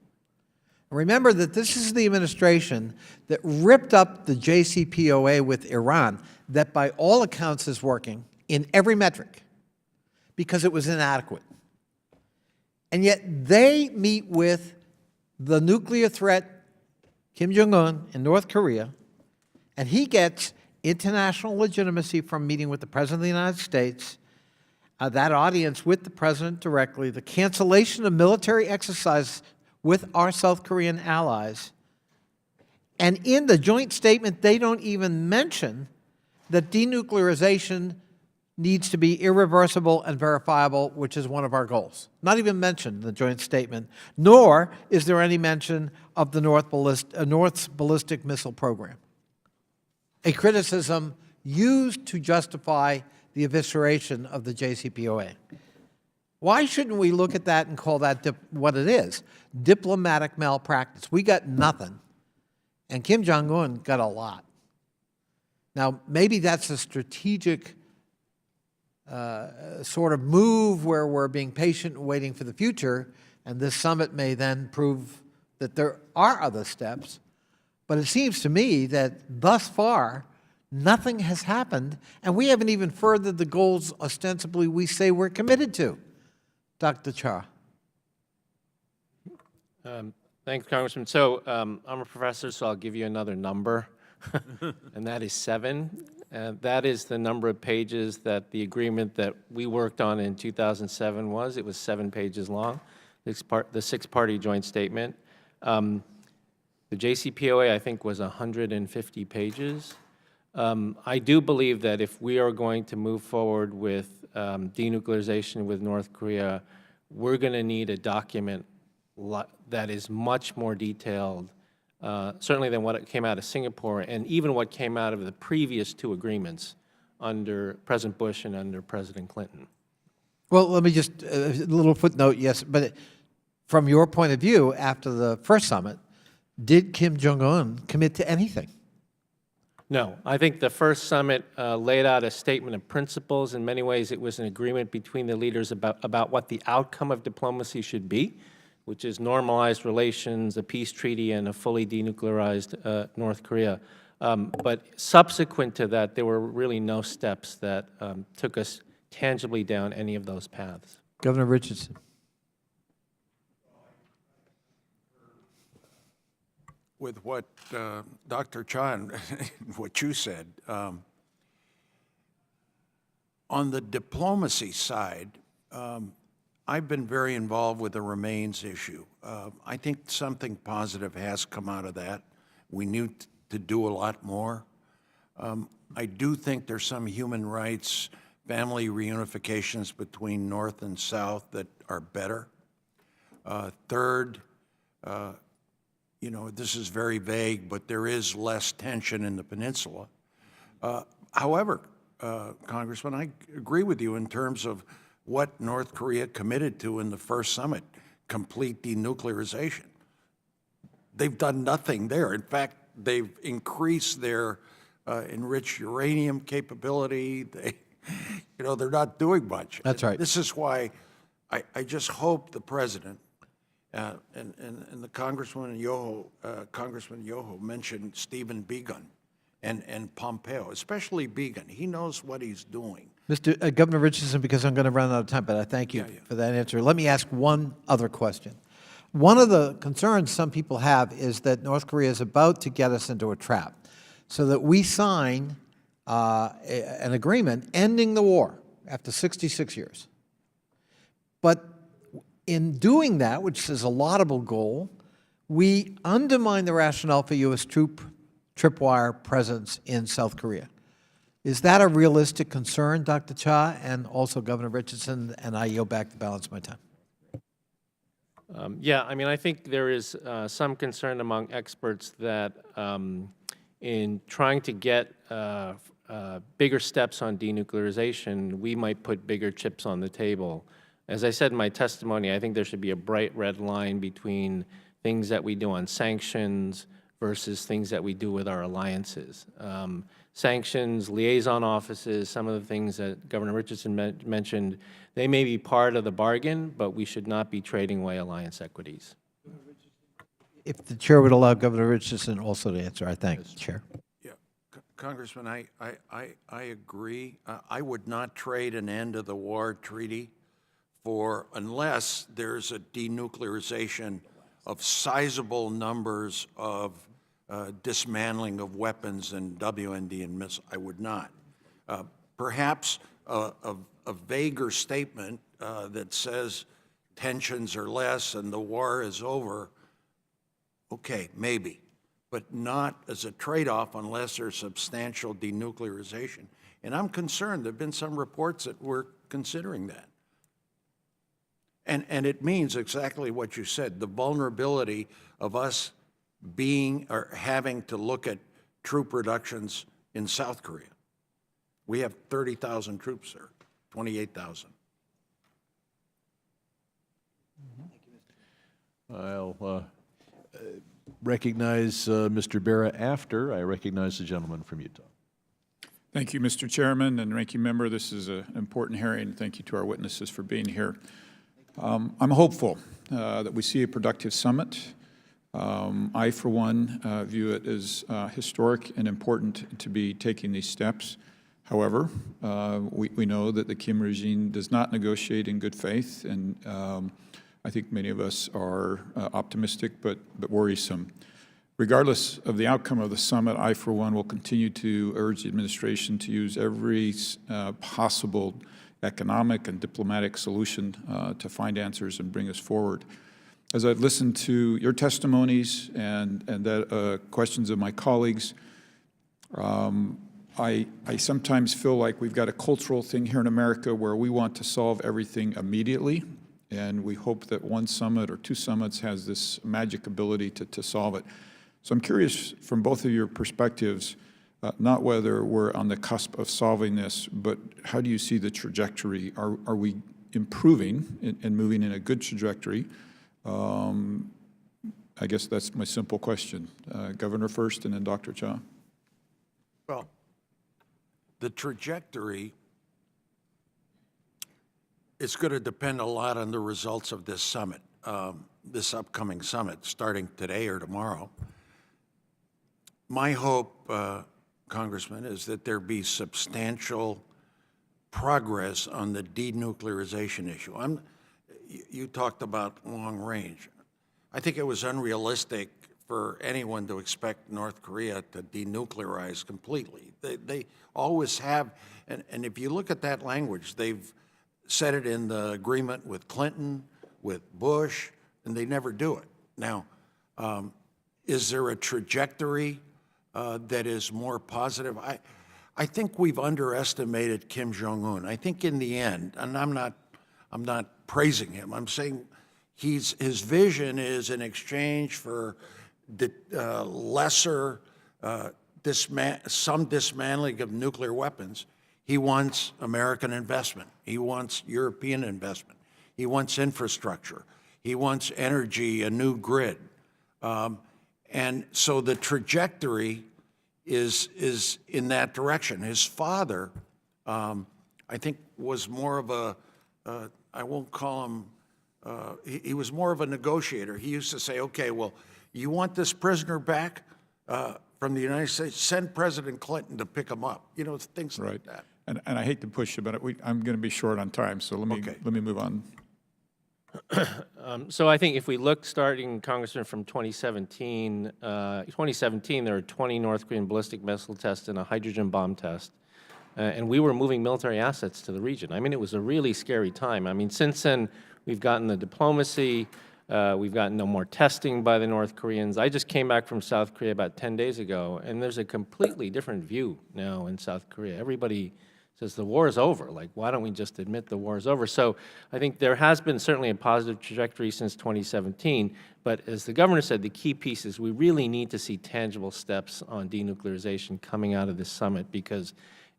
Remember that this is the administration that ripped up the JCPOA with Iran, that by all accounts is working in every metric, because it was inadequate. And yet they meet with the nuclear threat, Kim Jong-un, in North Korea, and he gets international legitimacy from meeting with the President of the United States, that audience with the President directly, the cancellation of military exercises with our South Korean allies. And in the joint statement, they don't even mention that denuclearization needs to be irreversible and verifiable, which is one of our goals. Not even mentioned in the joint statement, nor is there any mention of the North's ballistic missile program, a criticism used to justify the evisceration of the JCPOA. Why shouldn't we look at that and call that what it is? Diplomatic malpractice. We got nothing, and Kim Jong-un got a lot. Now, maybe that's a strategic sort of move where we're being patient and waiting for the future, and this summit may then prove that there are other steps. But it seems to me that thus far, nothing has happened, and we haven't even furthered the goals ostensibly we say we're committed to. Dr. Cha. Thanks, Congressman. So I'm a professor, so I'll give you another number, and that is 7. That is the number of pages that the agreement that we worked on in 2007 was. It was 7 pages long, the 6-party joint statement. The JCPOA, I think, was 150 pages. I do believe that if we are going to move forward with denuclearization with North Korea, we're going to need a document that is much more detailed, certainly than what came out of Singapore, and even what came out of the previous 2 agreements under President Bush and under President Clinton. Well, let me just, a little footnote, yes, but from your point of view, after the first summit, did Kim Jong-un commit to anything? No. I think the first summit laid out a statement of principles. In many ways, it was an agreement between the leaders about what the outcome of diplomacy should be, which is normalized relations, a peace treaty, and a fully denuclearized North Korea. But subsequent to that, there were really no steps that took us tangibly down any of those paths. Governor Richardson. With what Dr. Chan, what you said, on the diplomacy side, I've been very involved with the remains issue. I think something positive has come out of that. We need to do a lot more. I do think there's some human rights, family reunifications between North and South that are better. Third, you know, this is very vague, but there is less tension in the peninsula. However, Congressman, I agree with you in terms of what North Korea committed to in the first summit, complete denuclearization. They've done nothing there. In fact, they've increased their enriched uranium capability. You know, they're not doing much. That's right. This is why I just hope the president and the Congressman Yoho mentioned Stephen Biegun and Pompeo, especially Biegun. He knows what he's doing. Mr. Governor Richardson, because I'm going to run out of time, but I thank you for that answer. Let me ask one other question. One of the concerns some people have is that North Korea is about to get us into a trap so that we sign an agreement ending the war after 66 years. But in doing that, which is a laudable goal, we undermine the rationale for U.S. tripwire presence in South Korea. Is that a realistic concern, Dr. Cha, and also Governor Richardson? And I yield back the balance of my time. Yeah, I mean, I think there is some concern among experts that in trying to get bigger steps on denuclearization, we might put bigger chips on the table. As I said in my testimony, I think there should be a bright red line between things that we do on sanctions versus things that we do with our alliances. Sanctions, liaison offices, some of the things that Governor Richardson mentioned, they may be part of the bargain, but we should not be trading away alliance equities. If the chair would allow Governor Richardson also to answer, I thank the chair. Yeah, Congressman, I agree. I would not trade an end of the war treaty unless there's a denuclearization of sizable numbers of dismantling of weapons and WND and missiles. I would not. Perhaps a vaguer statement that says tensions are less and the war is over, okay, maybe, but not as a trade-off unless there's substantial denuclearization. And I'm concerned. There have been some reports that we're considering that. And it means exactly what you said, the vulnerability of us being or having to look at troop reductions in South Korea. We have 30,000 troops there, 28,000. I'll recognize Mr. Barra after I recognize the gentleman from Utah. Thank you, Mr. Chairman and Ranking Member. This is an important hearing. Thank you to our witnesses for being here. I'm hopeful that we see a productive summit. I, for one, view it as historic and important to be taking these steps. However, we know that the Kim regime does not negotiate in good faith, and I think many of us are optimistic but worrisome. Regardless of the outcome of the summit, I, for one, will continue to urge the administration to use every possible economic and diplomatic solution to find answers and bring us forward. As I've listened to your testimonies and the questions of my colleagues, I sometimes feel like we've got a cultural thing here in America where we want to solve everything immediately, and we hope that one summit or two summits has this magic ability to solve it. So I'm curious from both of your perspectives, not whether we're on the cusp of solving this, but how do you see the trajectory? Are we improving and moving in a good trajectory? I guess that's my simple question. Governor first and then Dr. Cha. Well, the trajectory is going to depend a lot on the results of this summit, this upcoming summit, starting today or tomorrow. My hope, Congressman, is that there be substantial progress on the denuclearization issue. You talked about long range. I think it was unrealistic for anyone to expect North Korea to denuclearize completely. They always have, and if you look at that language, they've said it in the agreement with Clinton, with Bush, and they never do it. Now, is there a trajectory that is more positive? I think we've underestimated Kim Jong-un. I think in the end, and I'm not praising him. I'm saying his vision is in exchange for lesser some dismantling of nuclear weapons. He wants American investment. He wants European investment. He wants infrastructure. He wants energy, a new grid. And so the trajectory is in that direction. His father, I think, was more of a, I won't call him, he was more of a negotiator. He used to say, okay, well, you want this prisoner back from the United States? Send President Clinton to pick him up. You know, things like that. And I hate to push you, but I'm going to be short on time, so let me move on. So I think if we look, starting, Congressman, from 2017, there were 20 North Korean ballistic missile tests and a hydrogen bomb test. And we were moving military assets to the region. I mean, it was a really scary time. I mean, since then, we've gotten the diplomacy, we've gotten no more testing by the North Koreans. I just came back from South Korea about 10 days ago, and there's a completely different view now in South Korea. Everybody says the war is over. Like, why don't we just admit the war is over? So I think there has been certainly a positive trajectory since 2017, but as the governor said, the key piece is we really need to see tangible steps on denuclearization coming out of this summit, because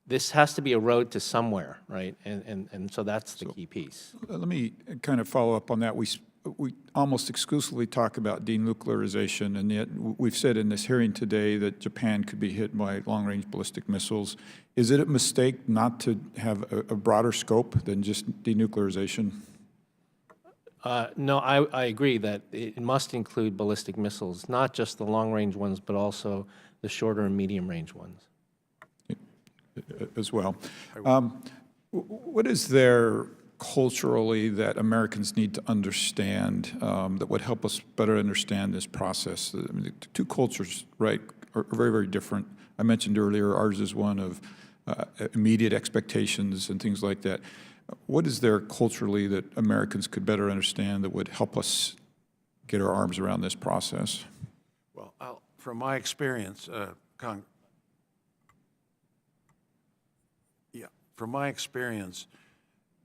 this has to be a road to somewhere, right? And so that's the key piece. Let me kind of follow up on that. We almost exclusively talk about denuclearization, and yet we've said in this hearing today that Japan could be hit by long-range ballistic missiles. Is it a mistake not to have a broader scope than just denuclearization? No, I agree that it must include ballistic missiles, not just the long-range ones, but also the shorter and medium-range ones. As well. What is there culturally that Americans need to understand that would help us better understand this process? I mean, the two cultures, right, are very, very different. I mentioned earlier, ours is one of immediate expectations and things like that. What is there culturally that Americans could better understand that would help us get our arms around this process? Well, from my experience, from my experience,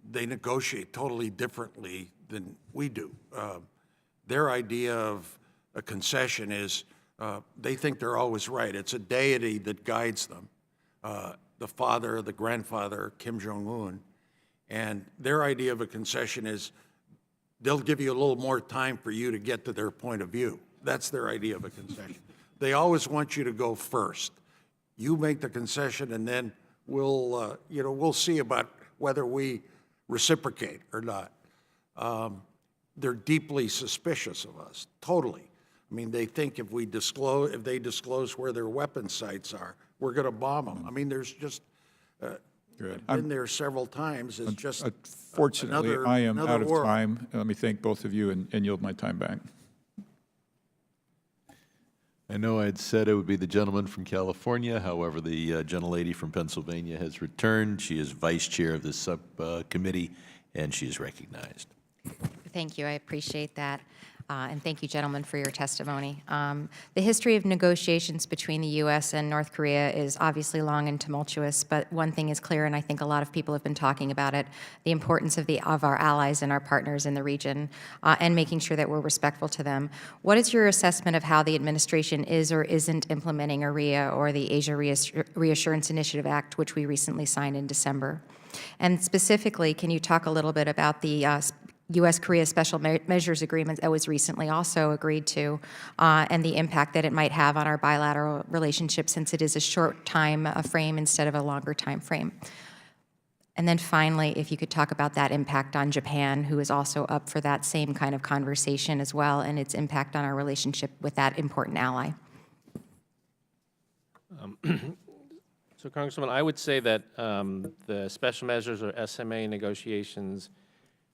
they negotiate totally differently than we do. Their idea of a concession is they think they're always right. It's a deity that guides them, the father, the grandfather, Kim Jong-un. And their idea of a concession is they'll give you a little more time for you to get to their point of view. That's their idea of a concession. They always want you to go first. You make the concession, and then we'll see about whether we reciprocate or not. They're deeply suspicious of us, totally. I mean, they think if they disclose where their weapon sites are, we're going to bomb them. I mean, there's just I've been there several times. It's just Unfortunately, I am out of world. time. Let me thank both of you and yield my time back. I know I'd said it would be the gentleman from California. However, the gentlelady from Pennsylvania has returned. She is vice chair of this subcommittee, and she is recognized. Thank you. I appreciate that. And thank you, gentlemen, for your testimony. The history of negotiations between the U.S. and North Korea is obviously long and tumultuous, but one thing is clear, and I think a lot of people have been talking about it, the importance of our allies and our partners in the region, and making sure that we're respectful to them. What is your assessment of how the administration is or isn't implementing AREA, or the Asia Reassurance Initiative Act, which we recently signed in December? And specifically, can you talk a little bit about the U.S.-Korea Special Measures Agreement that was recently also agreed to, and the impact that it might have on our bilateral relationship, since it is a short time frame instead of a longer time frame? And then finally, if you could talk about that impact on Japan, who is also up for that same kind of conversation as well, and its impact on our relationship with that important ally. So, Congresswoman, I would say that the special measures, or SMA negotiations,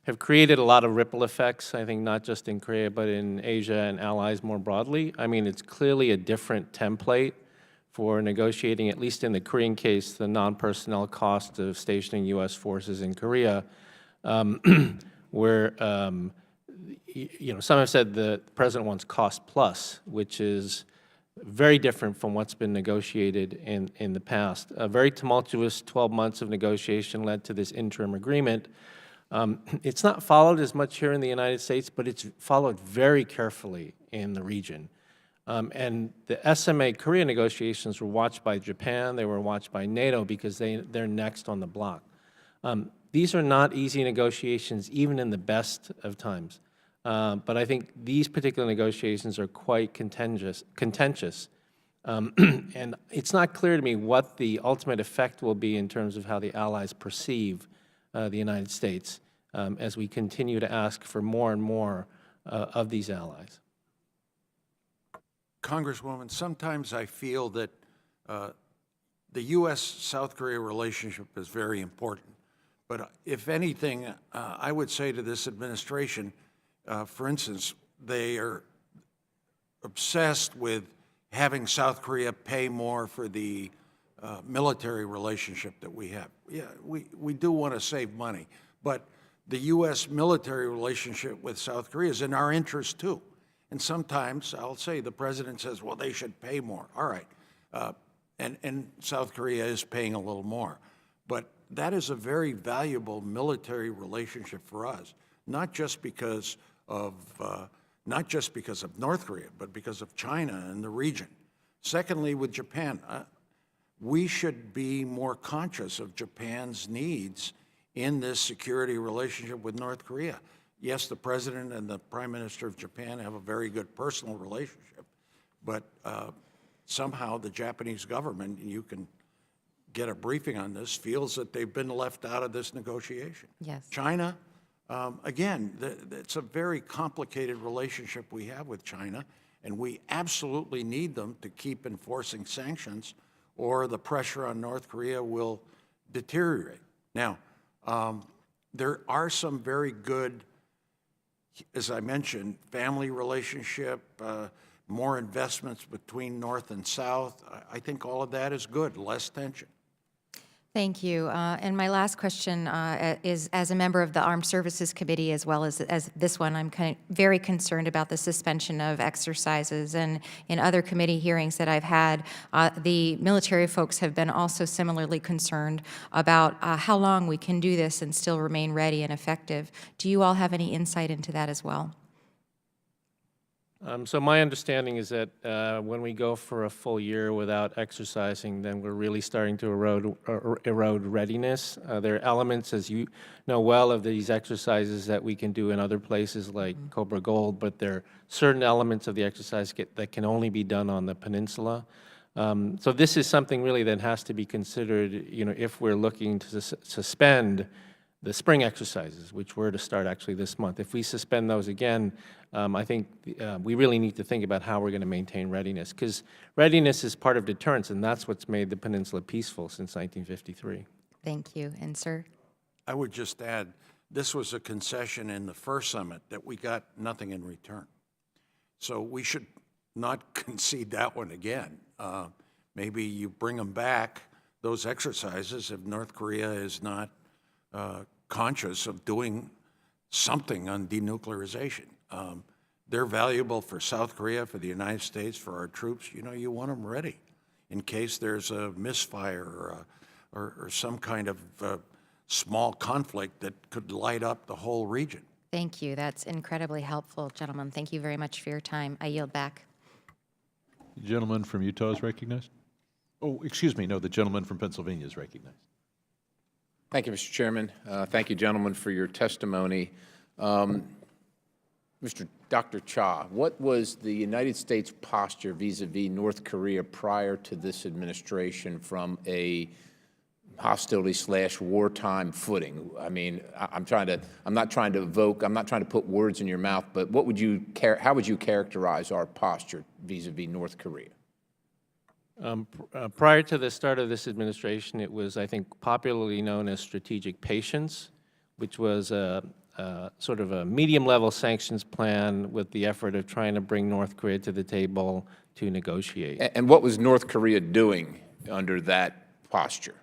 have created a lot of ripple effects, I think, not just in Korea, but in Asia and allies more broadly. I mean, it's clearly a different template for negotiating, at least in the Korean case, the non-personnel cost of stationing U.S. forces in Korea, where some have said the president wants cost plus, which is very different from what's been negotiated in the past. A very tumultuous 12 months of negotiation led to this interim agreement. It's not followed as much here in the United States, but it's followed very carefully in the region. And the SMA Korea negotiations were watched by Japan, they were watched by NATO because they're next on the block. These are not easy negotiations, even in the best of times. But I think these particular negotiations are quite contentious. And it's not clear to me what the ultimate effect will be in terms of how the allies perceive the United States as we continue to ask for more and more of these allies. Congresswoman, sometimes I feel that the U.S.-South Korea relationship is very important. But if anything, I would say to this administration, for instance, they are obsessed with having South Korea pay more for the military relationship that we have. Yeah, we do want to save money, but the U.S. military relationship with South Korea is in our interest too. And sometimes I'll say the president says, well, they should pay more. All right. And South Korea is paying a little more. But that is a very valuable military relationship for us, not just because of North Korea, but because of China and the region. Secondly, with Japan, we should be more conscious of Japan's needs in this security relationship with North Korea. Yes, the president and the prime minister of Japan have a very good personal relationship, but somehow the Japanese government, and you can get a briefing on this, feels that they've been left out of this negotiation. Yes. China, again, it's a very complicated relationship we have with China, and we absolutely need them to keep enforcing sanctions, or the pressure on North Korea will deteriorate. Now, there are some very good, as I mentioned, family relationship, more investments between North and South. I think all of that is good, less tension. Thank you. And my last question is, as a member of the Armed Services Committee, as well as this one, I'm very concerned about the suspension of exercises. And in other committee hearings that I've had, the military folks have been also similarly concerned about how long we can do this and still remain ready and effective. Do you all have any insight into that as well? So my understanding is that when we go for a full year without exercising, then we're really starting to erode readiness. There are elements, as you know well, of these exercises that we can do in other places like Cobra Gold, but there are certain elements of the exercise that can only be done on the peninsula. So this is something really that has to be considered, if we're looking to suspend the spring exercises, which were to start actually this month. If we suspend those again, I think we really need to think about how we're going to maintain readiness, because readiness is part of deterrence, and that's what's made the peninsula peaceful since 1953. Thank you. And sir? I would just add, this was a concession in the first summit that we got nothing in return. So we should not concede that one again. Maybe you bring them back, those exercises, if North Korea is not conscious of doing something on denuclearization. They're valuable for South Korea, for the United States, for our troops. You want them ready in case there's a misfire or some kind of small conflict that could light up the whole region. Thank you. That's incredibly helpful, gentlemen. Thank you very much for your time. I yield back. The gentleman from Utah is recognized. Oh, excuse me, no, the gentleman from Pennsylvania is recognized. Thank you, Mr. Chairman. Thank you, gentlemen, for your testimony. Dr. Cha, what was the United States posture vis-a-vis North Korea prior to this administration from a hostility/wartime footing? I mean, I'm not trying to put words in your mouth, but how would you characterize our posture vis-a-vis North Korea? Prior to the start of this administration, it was, I think, popularly known as strategic patience, which was sort of a medium-level sanctions plan with the effort of trying to bring North Korea to the table to negotiate. And what was North Korea doing under that posture?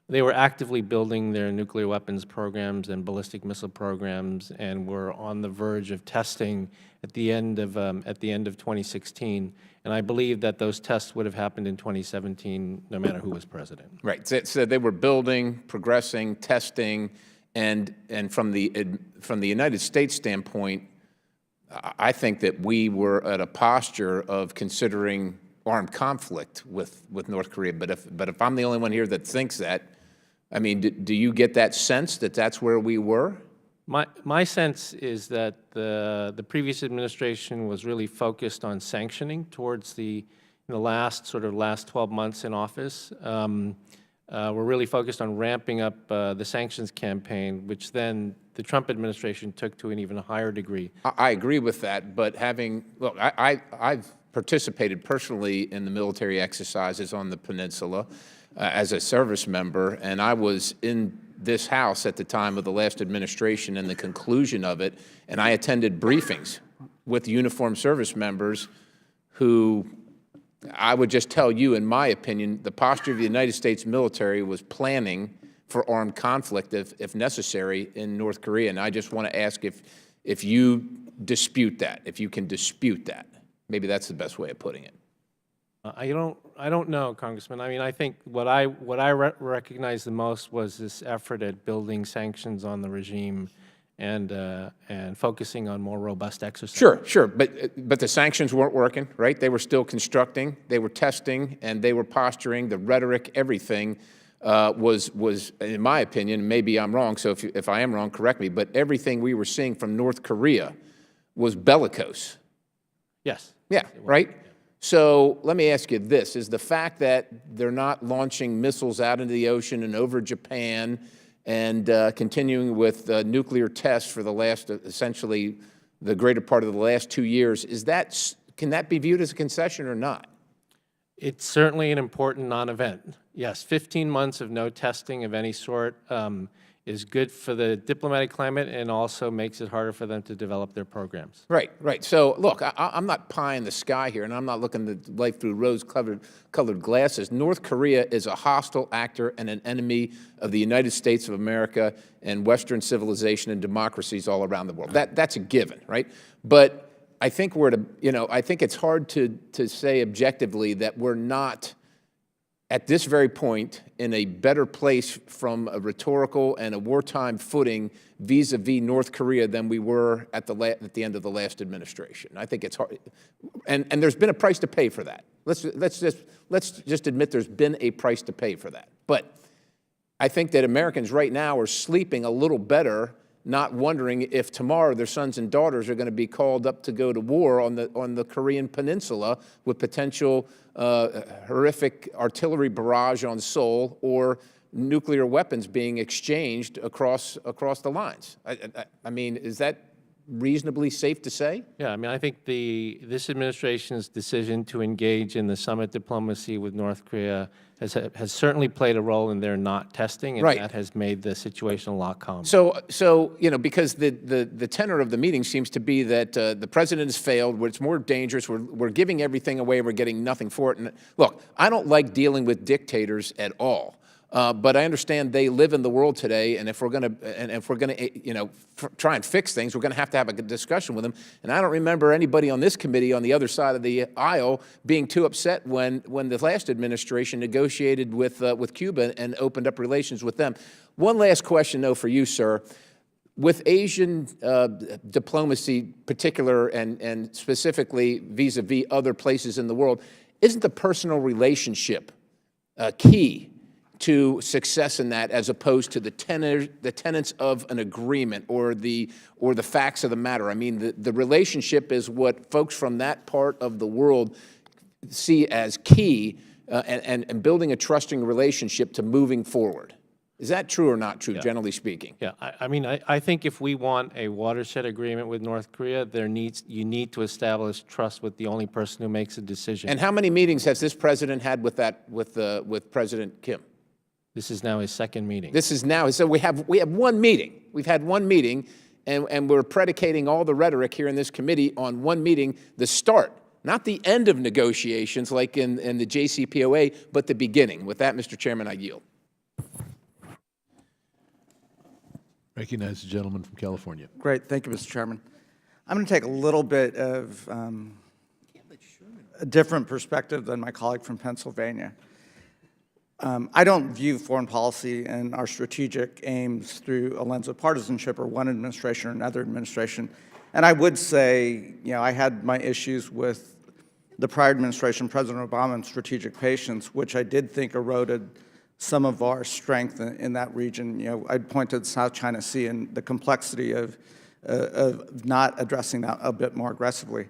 They were actively building their nuclear weapons programs and ballistic missile programs, and were on the verge of testing at the end of 2016. And I believe that those tests would have happened in 2017, no matter who was president. Right. So they were building, progressing, testing, and from the United States standpoint, I think that we were at a posture of considering armed conflict with North Korea. But if I'm the only one here that thinks that, I mean, do you get that sense that that's where we were? My sense is that the previous administration was really focused on sanctioning towards the last 12 months in office. We're really focused on ramping up the sanctions campaign, which then the Trump administration took to an even higher degree. I agree with that, but look, I've participated personally in the military exercises on the peninsula as a service member, and I was in this House at the time of the last administration and the conclusion of it, and I attended briefings with uniformed service members who, I would just tell you, in my opinion, the posture of the United States military was planning for armed conflict if necessary in North Korea. And I just want to ask if you dispute that, if you can dispute that. Maybe that's the best way of putting it. I don't know, Congressman. I mean, I think what I recognized the most was this effort at building sanctions on the regime and focusing on more robust exercise. Sure, but the sanctions weren't working, right? They were still constructing, they were testing, and they were posturing. The rhetoric, everything was, in my opinion, maybe I'm wrong, so if I am wrong, correct me, but everything we were seeing from North Korea was bellicose. Yes. Yeah, right? So let me ask you this. Is the fact that they're not launching missiles out into the ocean and over Japan and continuing with nuclear tests for the last, essentially, the greater part of the last 2 years, can that be viewed as a concession or not? It's certainly an important non-event. Yes, 15 months of no testing of any sort is good for the diplomatic climate and also makes it harder for them to develop their programs. Right. So, look, I'm not pie in the sky here, and I'm not looking at life through rose-colored glasses. North Korea is a hostile actor and an enemy of the United States of America and Western civilization and democracies all around the world. That's a given, right? But I think I think it's hard to say objectively that we're not, at this very point, in a better place from a rhetorical and a wartime footing vis-a-vis North Korea than we were at the end of the last administration. I think it's hard, and there's been a price to pay for that. Let's just admit there's been a price to pay for that. But I think that Americans right now are sleeping a little better, not wondering if tomorrow their sons and daughters are going to be called up to go to war on the Korean Peninsula with potential horrific artillery barrage on Seoul or nuclear weapons being exchanged across the lines. I mean, is that reasonably safe to say? Yeah, I mean, I think this administration's decision to engage in the summit diplomacy with North Korea has certainly played a role in their not testing, and Right. that has made the situation a lot calmer. So because the tenor of the meeting seems to be that the president has failed, it's more dangerous, we're giving everything away, we're getting nothing for it. And look, I don't like dealing with dictators at all. But I understand they live in the world today, and if we're going to, try and fix things, we're going to have a good discussion with them. And I don't remember anybody on this committee on the other side of the aisle being too upset when the last administration negotiated with Cuba and opened up relations with them. One last question, though, for you, sir. With Asian diplomacy, particular and specifically vis-a-vis other places in the world, isn't the personal relationship key to success in that, as opposed to the tenets of an agreement or the facts of the matter? I mean, the relationship is what folks from that part of the world see as key and building a trusting relationship to moving forward. Is that true or not true, generally speaking? Yeah, I mean, I think if we want a watershed agreement with North Korea, you need to establish trust with the only person who makes a decision. And how many meetings has this president had with President Kim? This is now his second meeting. This is now, so we have one meeting. We've had one meeting, and we're predicating all the rhetoric here in this committee on one meeting, the start, not the end of negotiations like in the JCPOA, but the beginning. With that, Mr. Chairman, I yield. Recognize the gentleman from California. Great, thank you, Mr. Chairman. I'm going to take a little bit of a different perspective than my colleague from Pennsylvania. I don't view foreign policy and our strategic aims through a lens of partisanship or one administration or another administration. And I would say, I had my issues with the prior administration, President Obama, and strategic patience, which I did think eroded some of our strength in that region. I'd point to the South China Sea and the complexity of not addressing that a bit more aggressively.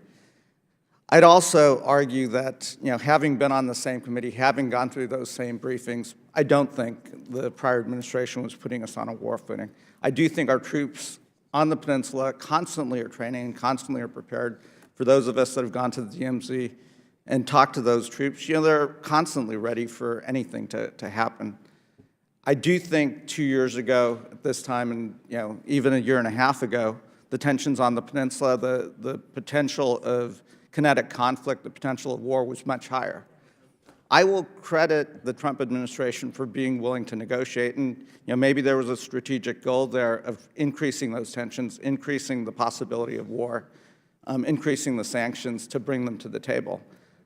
I'd also argue that, having been on the same committee, having gone through those same briefings, I don't think the prior administration was putting us on a war footing. I do think our troops on the peninsula constantly are training and constantly are prepared. For those of us that have gone to the DMZ and talked to those troops, they're constantly ready for anything to happen. I do think 2 years ago at this time, and even a year and a half ago, the tensions on the peninsula, the potential of kinetic conflict, the potential of war was much higher. I will credit the Trump administration for being willing to negotiate, and maybe there was a strategic goal there of increasing those tensions, increasing the possibility of war, increasing the sanctions to bring them to the table.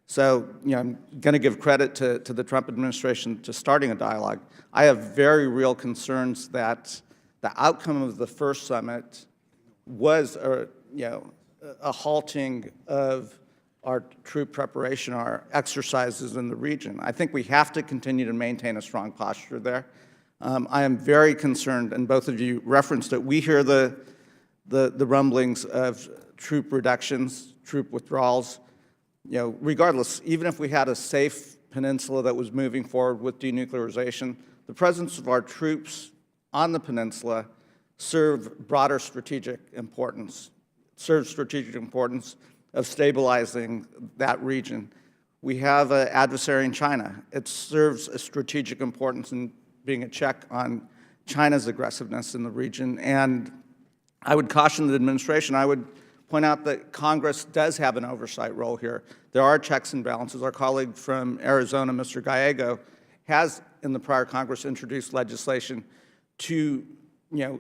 So, I'm going to give credit to the Trump administration to starting a dialogue. I have very real concerns that the outcome of the first summit was a halting of our troop preparation, our exercises in the region. I think we have to continue to maintain a strong posture there. I am very concerned, and both of you referenced it, we hear the rumblings of troop reductions, troop withdrawals. Regardless, even if we had a safe peninsula that was moving forward with denuclearization, the presence of our troops on the peninsula serve broader strategic importance, of stabilizing that region. We have an adversary in China. It serves a strategic importance in being a check on China's aggressiveness in the region. And I would caution the administration, I would point out that Congress does have an oversight role here. There are checks and balances. Our colleague from Arizona, Mr. Gallego, has in the prior Congress introduced legislation to,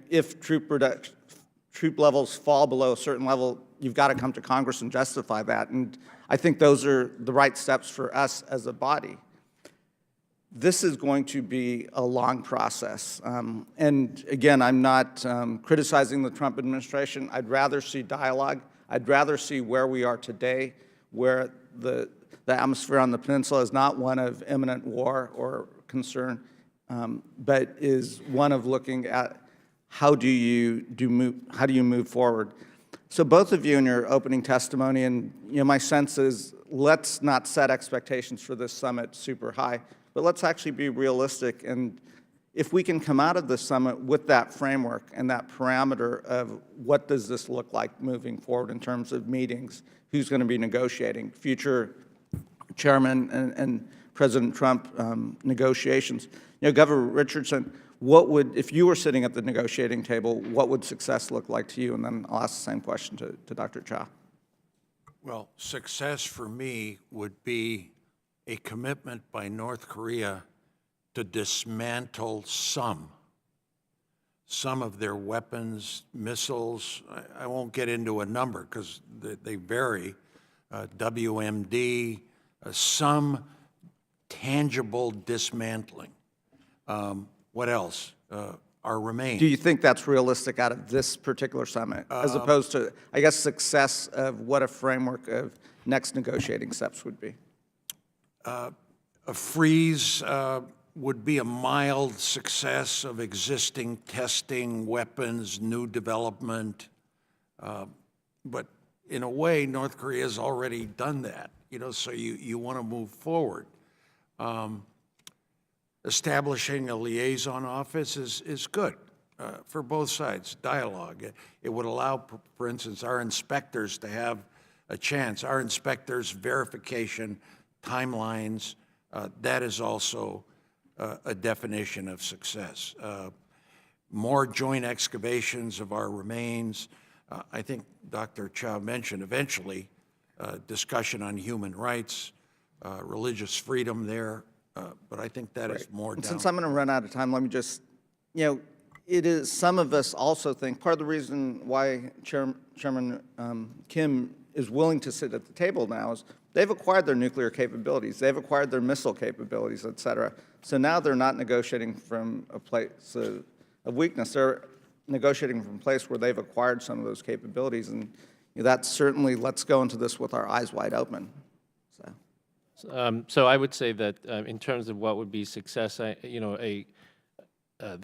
if troop levels fall below a certain level, you've got to come to Congress and justify that. And I think those are the right steps for us as a body. This is going to be a long process. And again, I'm not criticizing the Trump administration. I'd rather see dialogue. I'd rather see where we are today, where the atmosphere on the peninsula is not one of imminent war or concern, but is one of looking at how do you move forward. So both of you in your opening testimony, and my sense is let's not set expectations for this summit super high, but let's actually be realistic. And if we can come out of the summit with that framework and that parameter of what does this look like moving forward in terms of meetings, who's going to be negotiating, future chairman and President Trump negotiations. Governor Richardson, if you were sitting at the negotiating table, what would success look like to you? And then I'll ask the same question to Dr. Cha. Well, success for me would be a commitment by North Korea to dismantle some of their weapons, missiles. I won't get into a number because they vary, WMD, some tangible dismantling. What else? Our remains. Do you think that's realistic out of this particular summit, as opposed to, I guess, success of what a framework of next negotiating steps would be? A freeze would be a mild success of existing testing, weapons, new development. But in a way, North Korea has already done that, so you want to move forward. Establishing a liaison office is good for both sides, dialogue. It would allow, for instance, our inspectors to have a chance. Our inspectors' verification, timelines, that is also a definition of success. More joint excavations of our remains. I think Dr. Cha mentioned eventually discussion on human rights, religious freedom there. But I think that is more down. Since I'm going to run out of time, let me just, it is, some of us also think, part of the reason why Chairman Kim is willing to sit at the table now is they've acquired their nuclear capabilities, they've acquired their missile capabilities, et cetera. So now they're not negotiating from a place of weakness. They're negotiating from a place where they've acquired some of those capabilities. And that certainly, let's go into this with our eyes wide open. So I would say that in terms of what would be success, the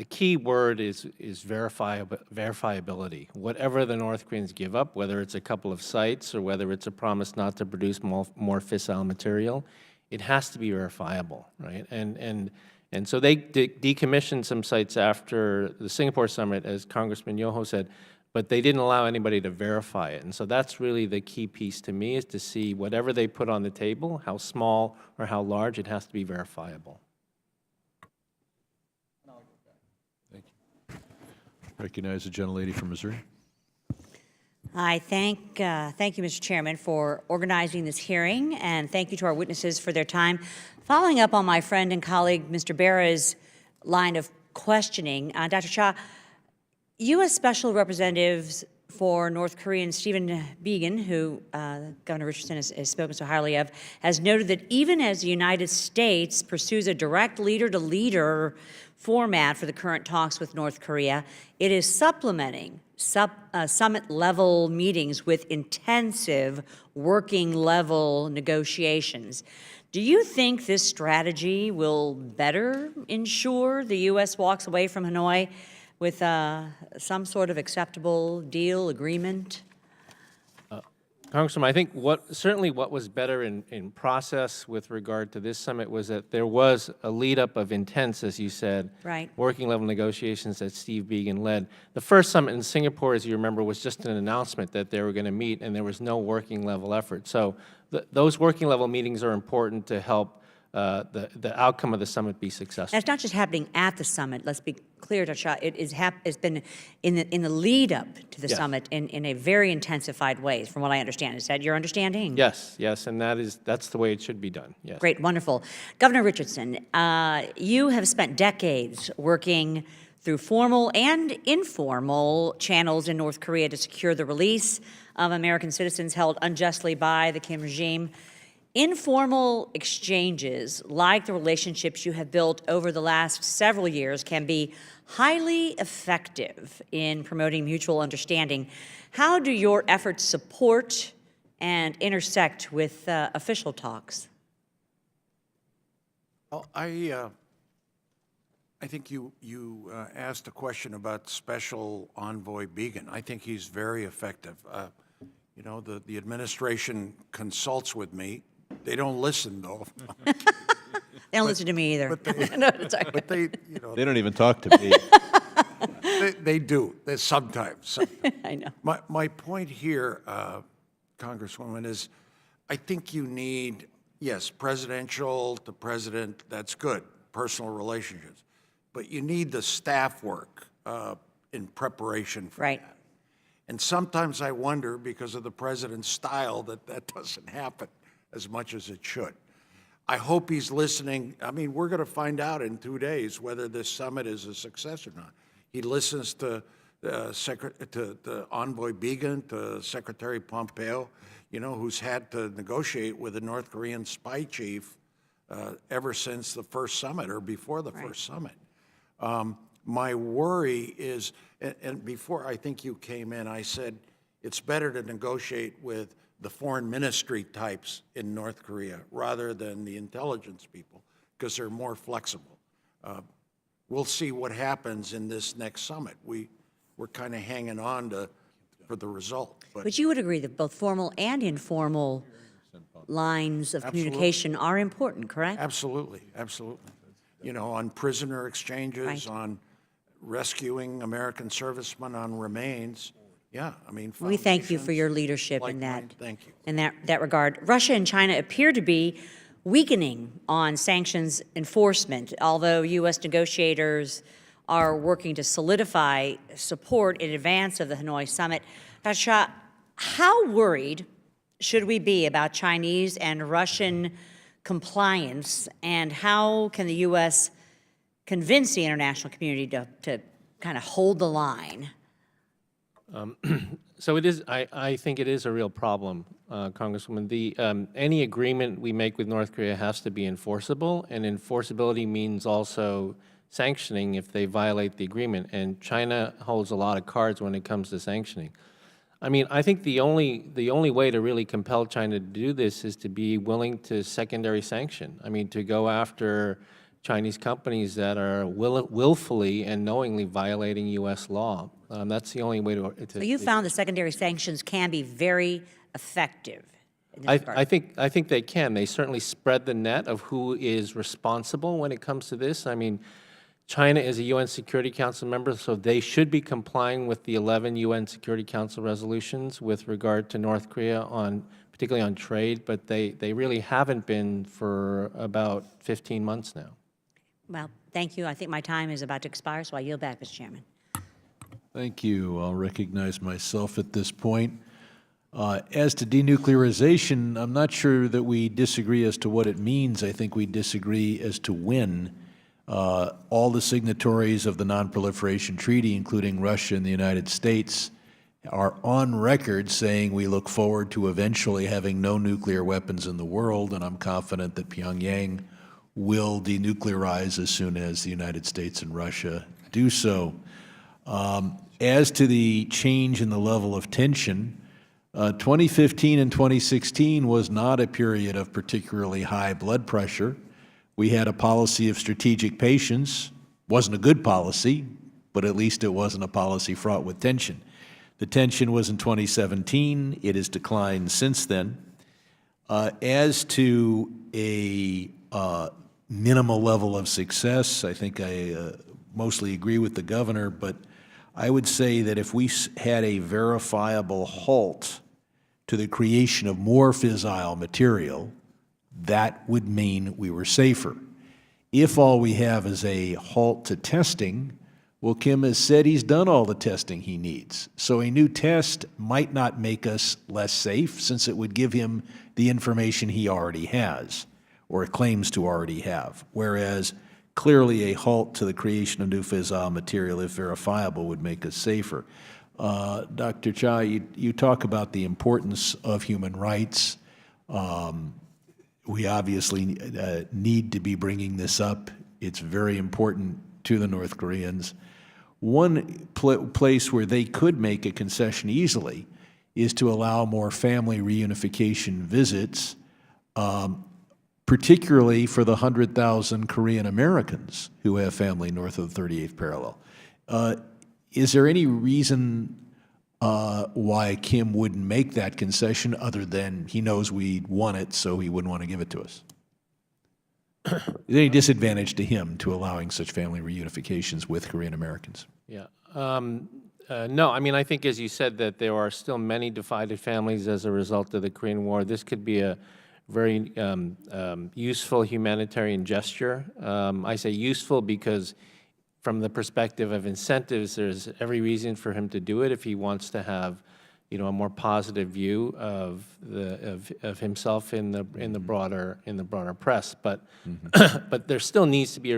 key word is verifiability. Whatever the North Koreans give up, whether it's a couple of sites or whether it's a promise not to produce more fissile material, it has to be verifiable, right? And so they decommissioned some sites after the Singapore summit, as Congressman Yoho said, but they didn't allow anybody to verify it. And so that's really the key piece to me, is to see whatever they put on the table, how small or how large, it has to be verifiable. Recognize the gentlelady from Missouri. I thank you, Mr. Chairman, for organizing this hearing, and thank you to our witnesses for their time. Following up on my friend and colleague, Mr. Bera's line of questioning, Dr. Cha, U.S. Special Representatives for North Korea, Stephen Biegun, who Governor Richardson has spoken so highly of, has noted that even as the United States pursues a direct leader-to-leader format for the current talks with North Korea, it is supplementing summit-level meetings with intensive working-level negotiations. Do you think this strategy will better ensure the U.S. walks away from Hanoi with some sort of acceptable deal, agreement? Congressman, I think certainly what was better in process with regard to this summit was that there was a lead-up of intense, as you said, Right. working-level negotiations that Steve Biegun led. The first summit in Singapore, as you remember, was just an announcement that they were going to meet, and there was no working-level effort. So those working-level meetings are important to help the outcome of the summit be successful. And it's not just happening at the summit. Let's be clear, Dr. Shah. It's been in the lead up to the Yes. summit in a very intensified way, from what I understand. Is that your understanding? Yes, and that's the way it should be done, yes. Great, wonderful. Governor Richardson, you have spent decades working through formal and informal channels in North Korea to secure the release of American citizens held unjustly by the Kim regime. Informal exchanges, like the relationships you have built over the last several years, can be highly effective in promoting mutual understanding. How do your efforts support and intersect with official talks? Well, I think you asked a question about Special Envoy Biegun. I think he's very effective. The administration consults with me. They don't listen, though. They don't listen to me either. But they, No, sorry. but they They don't even talk to me. they do. Sometimes. I know. My point here, Congresswoman, is I think you need, yes, presidential to president, that's good, personal relationships. But you need the staff work in preparation for Right. that. And sometimes I wonder, because of the president's style, that doesn't happen as much as it should. I hope he's listening. I mean, we're going to find out in 2 days whether this summit is a success or not. He listens to Envoy Biegun, to Secretary Pompeo, who's had to negotiate with the North Korean spy chief ever since the first summit or before the first summit. My worry is, and before I think you came in, I said it's better to negotiate with the foreign ministry types in North Korea rather than the intelligence people, because they're more flexible. We'll see what happens in this next summit. We're kind of hanging on for the result. But you would agree that both formal and informal lines of communication are important, correct? Absolutely, absolutely. On prisoner exchanges, Right. on rescuing American servicemen on remains. Yeah, I mean, We thank you for foundations your leadership like in that. mine. Thank you. In that regard, Russia and China appear to be weakening on sanctions enforcement, although U.S. negotiators are working to solidify support in advance of the Hanoi summit. Dr. Shah, how worried should we be about Chinese and Russian compliance, and how can the U.S. convince the international community to kind of hold the line? So it is, I think it is a real problem, Congresswoman. Any agreement we make with North Korea has to be enforceable, and enforceability means also sanctioning if they violate the agreement, and China holds a lot of cards when it comes to sanctioning. I mean, I think the only way to really compel China to do this is to be willing to secondary sanction. I mean, to go after Chinese companies that are willfully and knowingly violating U.S. law. That's the only way to. So you found the secondary sanctions can be very effective in this regard. I think they can. They certainly spread the net of who is responsible when it comes to this. I mean, China is a UN Security Council member, so they should be complying with the 11 UN Security Council resolutions with regard to North Korea particularly on trade, but they really haven't been for about 15 months now. Well, thank you. I think my time is about to expire, so I yield back, Mr. Chairman. Thank you. I'll recognize myself at this point. As to denuclearization, I'm not sure that we disagree as to what it means. I think we disagree as to when. All the signatories of the Nonproliferation Treaty, including Russia and the United States, are on record saying we look forward to eventually having no nuclear weapons in the world, and I'm confident that Pyongyang will denuclearize as soon as the United States and Russia do so. As to the change in the level of tension, 2015 and 2016 was not a period of particularly high blood pressure. We had a policy of strategic patience. Wasn't a good policy, but at least it wasn't a policy fraught with tension. The tension was in 2017. It has declined since then. As to a minimal level of success, I think I mostly agree with the governor, but I would say that if we had a verifiable halt to the creation of more fissile material, that would mean we were safer. If all we have is a halt to testing, well, Kim has said he's done all the testing he needs. So a new test might not make us less safe, since it would give him the information he already has, or claims to already have, whereas clearly a halt to the creation of new fissile material, if verifiable, would make us safer. Dr. Cha, you talk about the importance of human rights. We obviously need to be bringing this up. It's very important to the North Koreans. One place where they could make a concession easily is to allow more family reunification visits, particularly for the 100,000 Korean Americans who have family north of the 38th parallel. Is there any reason why Kim wouldn't make that concession other than he knows we want it, so he wouldn't want to give it to us? Is there any disadvantage to him to allowing such family reunifications with Korean Americans? Yeah. No, I mean, I think, as you said, that there are still many divided families as a result of the Korean War. This could be a very useful humanitarian gesture. I say useful because from the perspective of incentives, there's every reason for him to do it if he wants to have, a more positive view of himself in the broader press. But but there still needs to be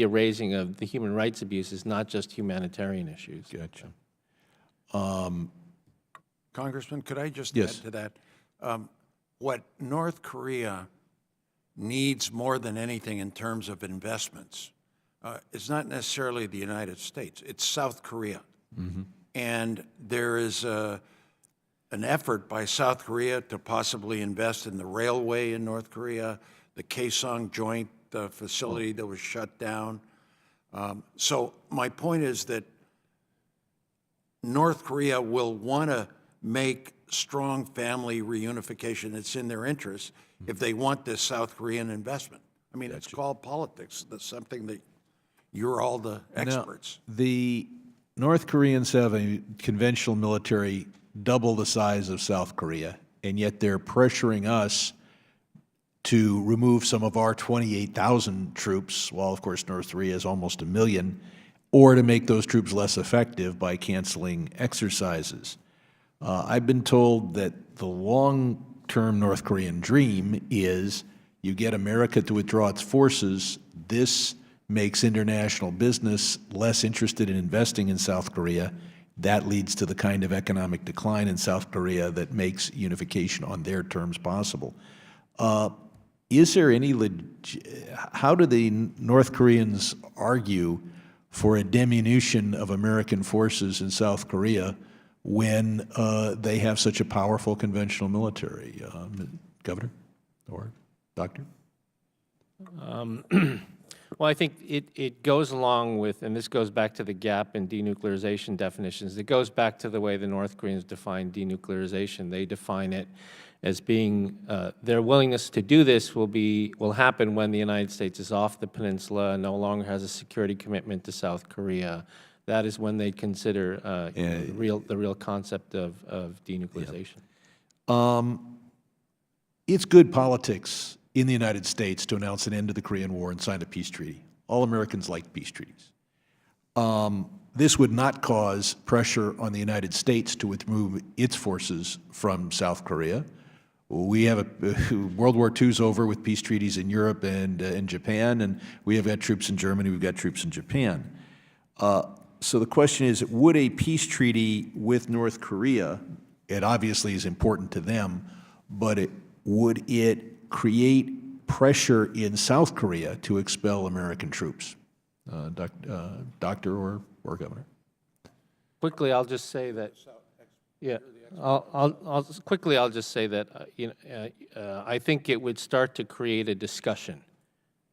a raising of the human rights abuses, not just humanitarian issues. Gotcha. Congressman, could I just Yes. add to that? What North Korea needs more than anything in terms of investments is not necessarily the United States, it's South Korea. And there is an effort by South Korea to possibly invest in the railway in North Korea, the Kaesong joint facility that was shut down. So my point is that North Korea will want to make strong family reunification. It's in their interest if they want this South Korean investment. I mean, it's called politics. That's something that you're all the experts. Now, the North Koreans have a conventional military double the size of South Korea, and yet they're pressuring us to remove some of our 28,000 troops, while of course North Korea has almost 1 million, or to make those troops less effective by canceling exercises. I've been told that the long-term North Korean dream is you get America to withdraw its forces, this makes international business less interested in investing in South Korea. That leads to the kind of economic decline in South Korea that makes unification on their terms possible. Is there any, how do the North Koreans argue for a diminution of American forces in South Korea when they have such a powerful conventional military? Governor or Doctor? Well, I think it goes along with, and this goes back to the gap in denuclearization definitions, it goes back to the way the North Koreans define denuclearization. They define it as being, their willingness to do this will happen when the United States is off the peninsula and no longer has a security commitment to South Korea. That is when they consider the real concept of denuclearization. It's good politics in the United States to announce an end to the Korean War and sign a peace treaty. All Americans like peace treaties. This would not cause pressure on the United States to withdraw its forces from South Korea. We have World War II's over with peace treaties in Europe and in Japan, and we have got troops in Germany, we've got troops in Japan. So the question is, would a peace treaty with North Korea, it obviously is important to them, but would it create pressure in South Korea to expel American troops? Doctor or Governor? Quickly, I'll just say that. Yeah, I'll just say that I think it would start to create a discussion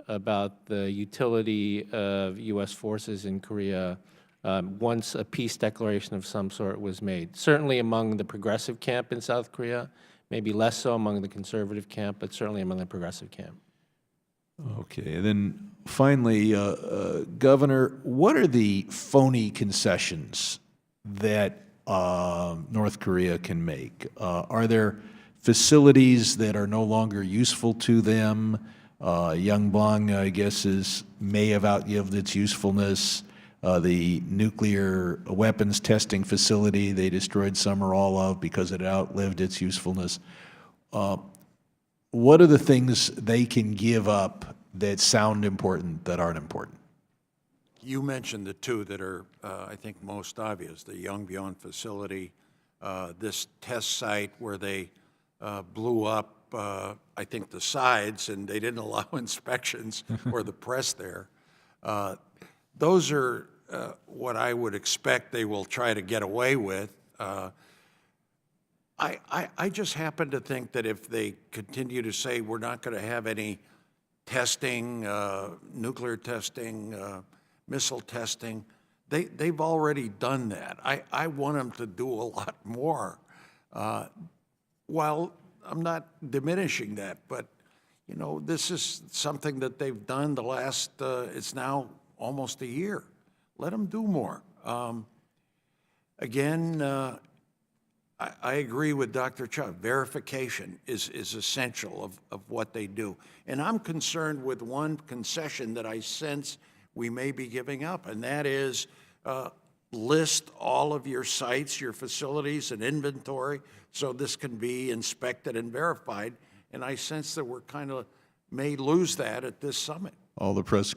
about the utility of U.S. forces in Korea once a peace declaration of some sort was made. Certainly among the progressive camp in South Korea, maybe less so among the conservative camp, but certainly among the progressive camp. Okay, and then finally, Governor, what are the phony concessions that North Korea can make? Are there facilities that are no longer useful to them? Yongbong, I guess, may have outlived its usefulness. The nuclear weapons testing facility, they destroyed some or all of because it outlived its usefulness. What are the things they can give up that sound important that aren't important? You mentioned the two that are, I think, most obvious, the Yongbyon facility, this test site where they blew up, I think, the sides, and they didn't allow inspections or the press there. Those are what I would expect they will try to get away with. I just happen to think that if they continue to say we're not going to have any testing, nuclear testing, missile testing, they've already done that. I want them to do a lot more. While I'm not diminishing that, but you know, this is something that they've done the last, it's now almost a year. Let them do more. Again, I agree with Dr. Chuck. Verification is essential of what they do. And I'm concerned with one concession that I sense we may be giving up, and that is list all of your sites, your facilities, and inventory so this can be inspected and verified. And I sense that we're kind of may lose that at this summit. All the press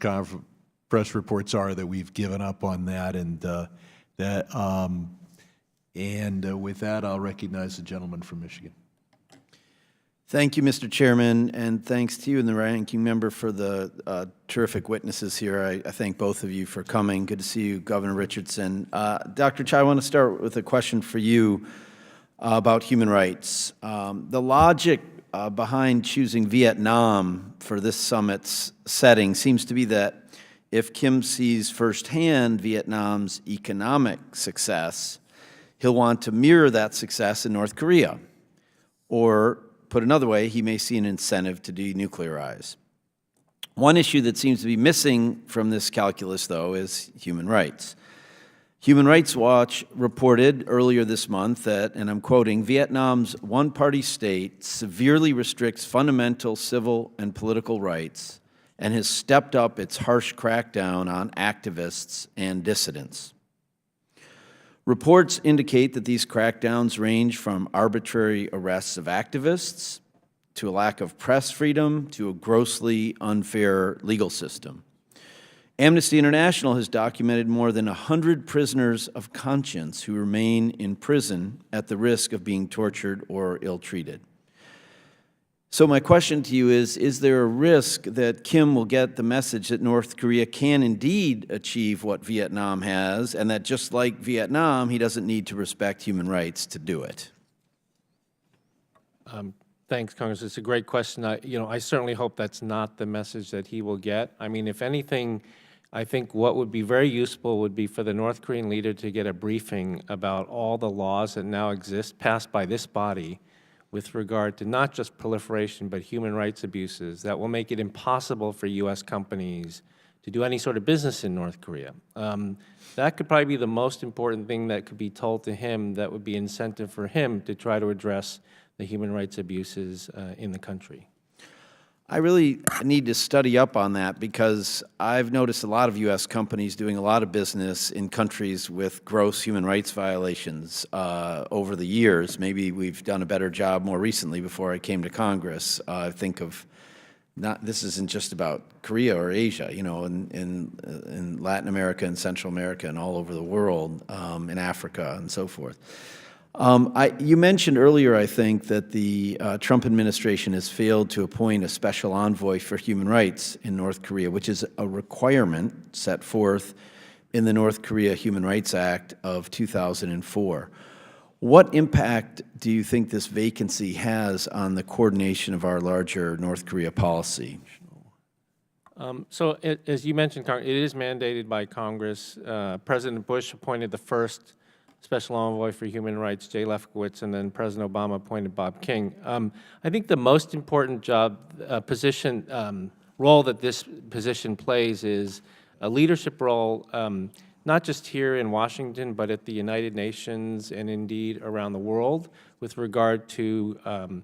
reports are that we've given up on that, and with that, I'll recognize the gentleman from Michigan. Thank you, Mr. Chairman, and thanks to you and the ranking member for the terrific witnesses here. I thank both of you for coming. Good to see you, Governor Richardson. Dr. Chai, I want to start with a question for you about human rights. The logic behind choosing Vietnam for this summit's setting seems to be that if Kim sees firsthand Vietnam's economic success, he'll want to mirror that success in North Korea. Or, put another way, he may see an incentive to denuclearize. One issue that seems to be missing from this calculus, though, is human rights. Human Rights Watch reported earlier this month that, and I'm quoting, Vietnam's one-party state severely restricts fundamental civil and political rights and has stepped up its harsh crackdown on activists and dissidents. Reports indicate that these crackdowns range from arbitrary arrests of activists to a lack of press freedom to a grossly unfair legal system. Amnesty International has documented more than 100 prisoners of conscience who remain in prison at the risk of being tortured or ill-treated. So my question to you is there a risk that Kim will get the message that North Korea can indeed achieve what Vietnam has, and that just like Vietnam, he doesn't need to respect human rights to do it? Thanks, Congress. It's a great question. I certainly hope that's not the message that he will get. I mean, if anything, I think what would be very useful would be for the North Korean leader to get a briefing about all the laws that now exist, passed by this body, with regard to not just proliferation, but human rights abuses that will make it impossible for U.S. companies to do any sort of business in North Korea. That could probably be the most important thing that could be told to him that would be incentive for him to try to address the human rights abuses in the country. I really need to study up on that because I've noticed a lot of U.S. companies doing a lot of business in countries with gross human rights violations over the years. Maybe we've done a better job more recently before I came to Congress. I think of this isn't just about Korea or Asia, you know, in Latin America and Central America and all over the world, in Africa and so forth. You mentioned earlier, I think, that the Trump administration has failed to appoint a special envoy for human rights in North Korea, which is a requirement set forth in the North Korea Human Rights Act of 2004. What impact do you think this vacancy has on the coordination of our larger North Korea policy? As you mentioned, it is mandated by Congress. President Bush appointed the first Special Envoy for Human Rights, Jay Lefkowitz, and then President Obama appointed Bob King. I think the most important role that this position plays is a leadership role, not just here in Washington, but at the United Nations and indeed around the world with regard to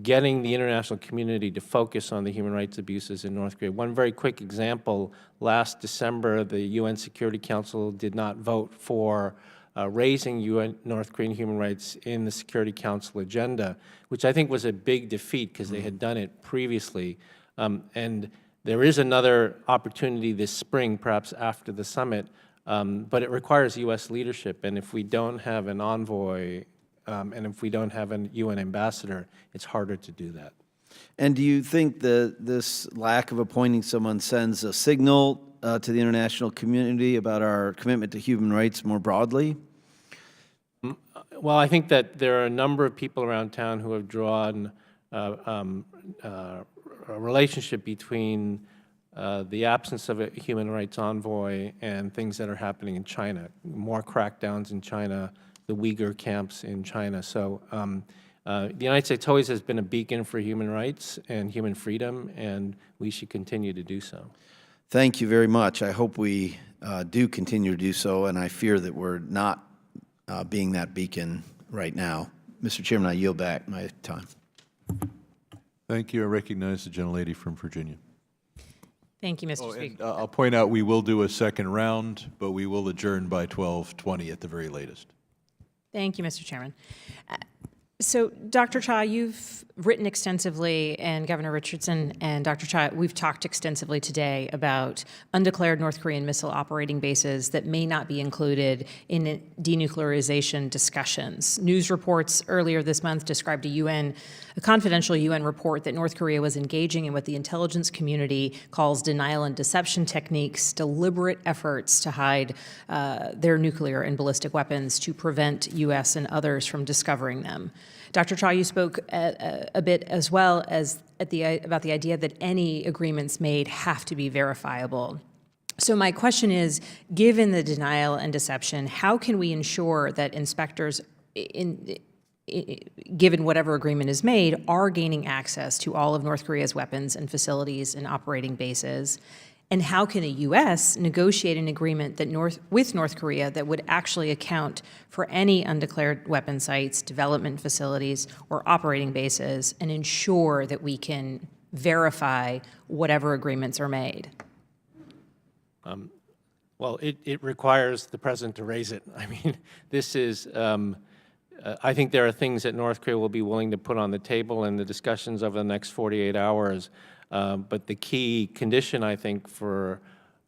getting the international community to focus on the human rights abuses in North Korea. One very quick example, last December, the UN Security Council did not vote for raising North Korean human rights in the Security Council agenda, which I think was a big defeat because they had done it previously. And there is another opportunity this spring, perhaps after the summit, but it requires U.S. leadership. And if we don't have an envoy and if we don't have a UN ambassador, it's harder to do that. And do you think that this lack of appointing someone sends a signal to the international community about our commitment to human rights more broadly? Well, I think that there are a number of people around town who have drawn a relationship between the absence of a human rights envoy and things that are happening in China, more crackdowns in China, the Uyghur camps in China. So the United States always has been a beacon for human rights and human freedom, and we should continue to do so. Thank you very much. I hope we do continue to do so, and I fear that we're not being that beacon right now. Mr. Chairman, I yield back my time. Thank you. I recognize the gentlelady from Virginia. Thank you, Mr. Speaker. I'll point out we will do a second round, but we will adjourn by 12:20 at the very latest. Thank you, Mr. Chairman. So, Dr. Cha, you've written extensively, and Governor Richardson and Dr. Cha, we've talked extensively today about undeclared North Korean missile operating bases that may not be included in denuclearization discussions. News reports earlier this month described a confidential UN report that North Korea was engaging in what the intelligence community calls denial and deception techniques, deliberate efforts to hide their nuclear and ballistic weapons to prevent U.S. and others from discovering them. Dr. Cha, you spoke a bit as well as about the idea that any agreements made have to be verifiable. So my question is, given the denial and deception, how can we ensure that inspectors, given whatever agreement is made, are gaining access to all of North Korea's weapons and facilities and operating bases? And how can the U.S. negotiate an agreement with North Korea that would actually account for any undeclared weapon sites, development facilities, or operating bases, and ensure that we can verify whatever agreements are made? Well, it requires the president to raise it. I mean, this is, I think there are things that North Korea will be willing to put on the table in the discussions over the next 48 hours. But the key condition, I think, for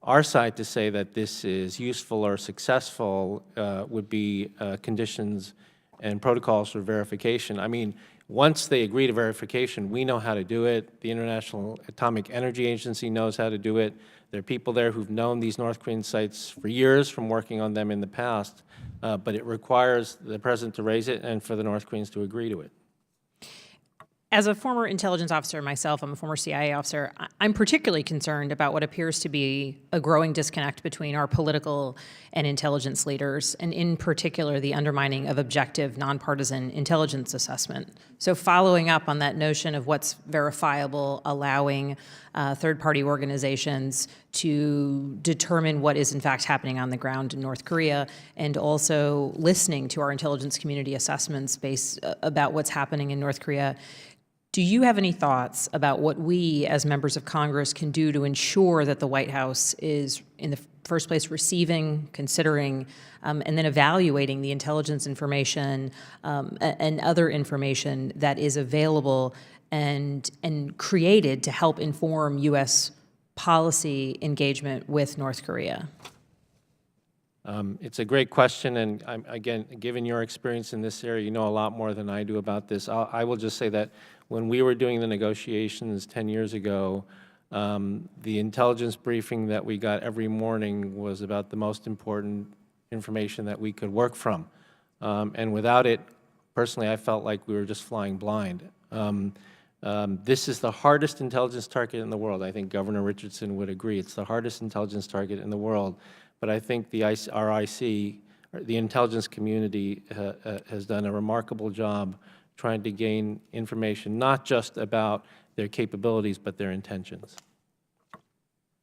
our side to say that this is useful or successful would be conditions and protocols for verification. I mean, once they agree to verification, we know how to do it. The International Atomic Energy Agency knows how to do it. There are people there who've known these North Korean sites for years from working on them in the past, but it requires the President to raise it and for the North Koreans to agree to it. As a former intelligence officer myself, I'm a former CIA officer, I'm particularly concerned about what appears to be a growing disconnect between our political and intelligence leaders, and in particular, the undermining of objective, nonpartisan intelligence assessment. So following up on that notion of what's verifiable, allowing third-party organizations to determine what is in fact happening on the ground in North Korea, and also listening to our intelligence community assessments about what's happening in North Korea. Do you have any thoughts about what we as members of Congress can do to ensure that the White House is, in the first place, receiving, considering, and then evaluating the intelligence information and other information that is available and created to help inform U.S. policy engagement with North Korea? It's a great question, and again, given your experience in this area, you know a lot more than I do about this. I will just say that when we were doing the negotiations 10 years ago, the intelligence briefing that we got every morning was about the most important information that we could work from. And without it, personally, I felt like we were just flying blind. This is the hardest intelligence target in the world. I think Governor Richardson would agree. It's the hardest intelligence target in the world. But I think the RIC, the intelligence community, has done a remarkable job trying to gain information, not just about their capabilities, but their intentions.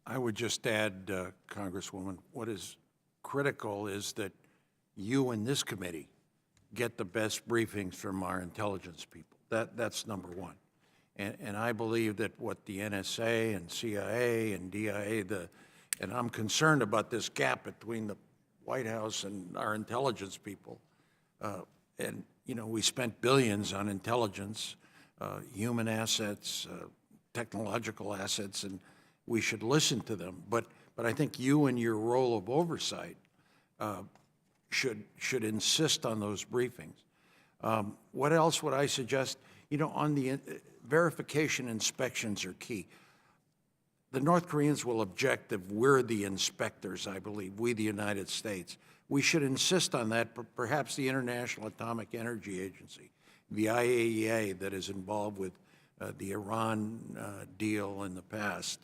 I would just add, Congresswoman, what is critical is that you and this committee get the best briefings from our intelligence people. That's number one. And I believe that what the NSA and CIA and DIA, and I'm concerned about this gap between the White House and our intelligence people. And, you know, we spent billions on intelligence, human assets, technological assets, and we should listen to them. But I think you in your role of oversight should insist on those briefings. What else would I suggest? You know, on the verification, inspections are key. The North Koreans will object if we're the inspectors, I believe, we the United States. We should insist on that, but perhaps the International Atomic Energy Agency, the IAEA that is involved with the Iran deal in the past,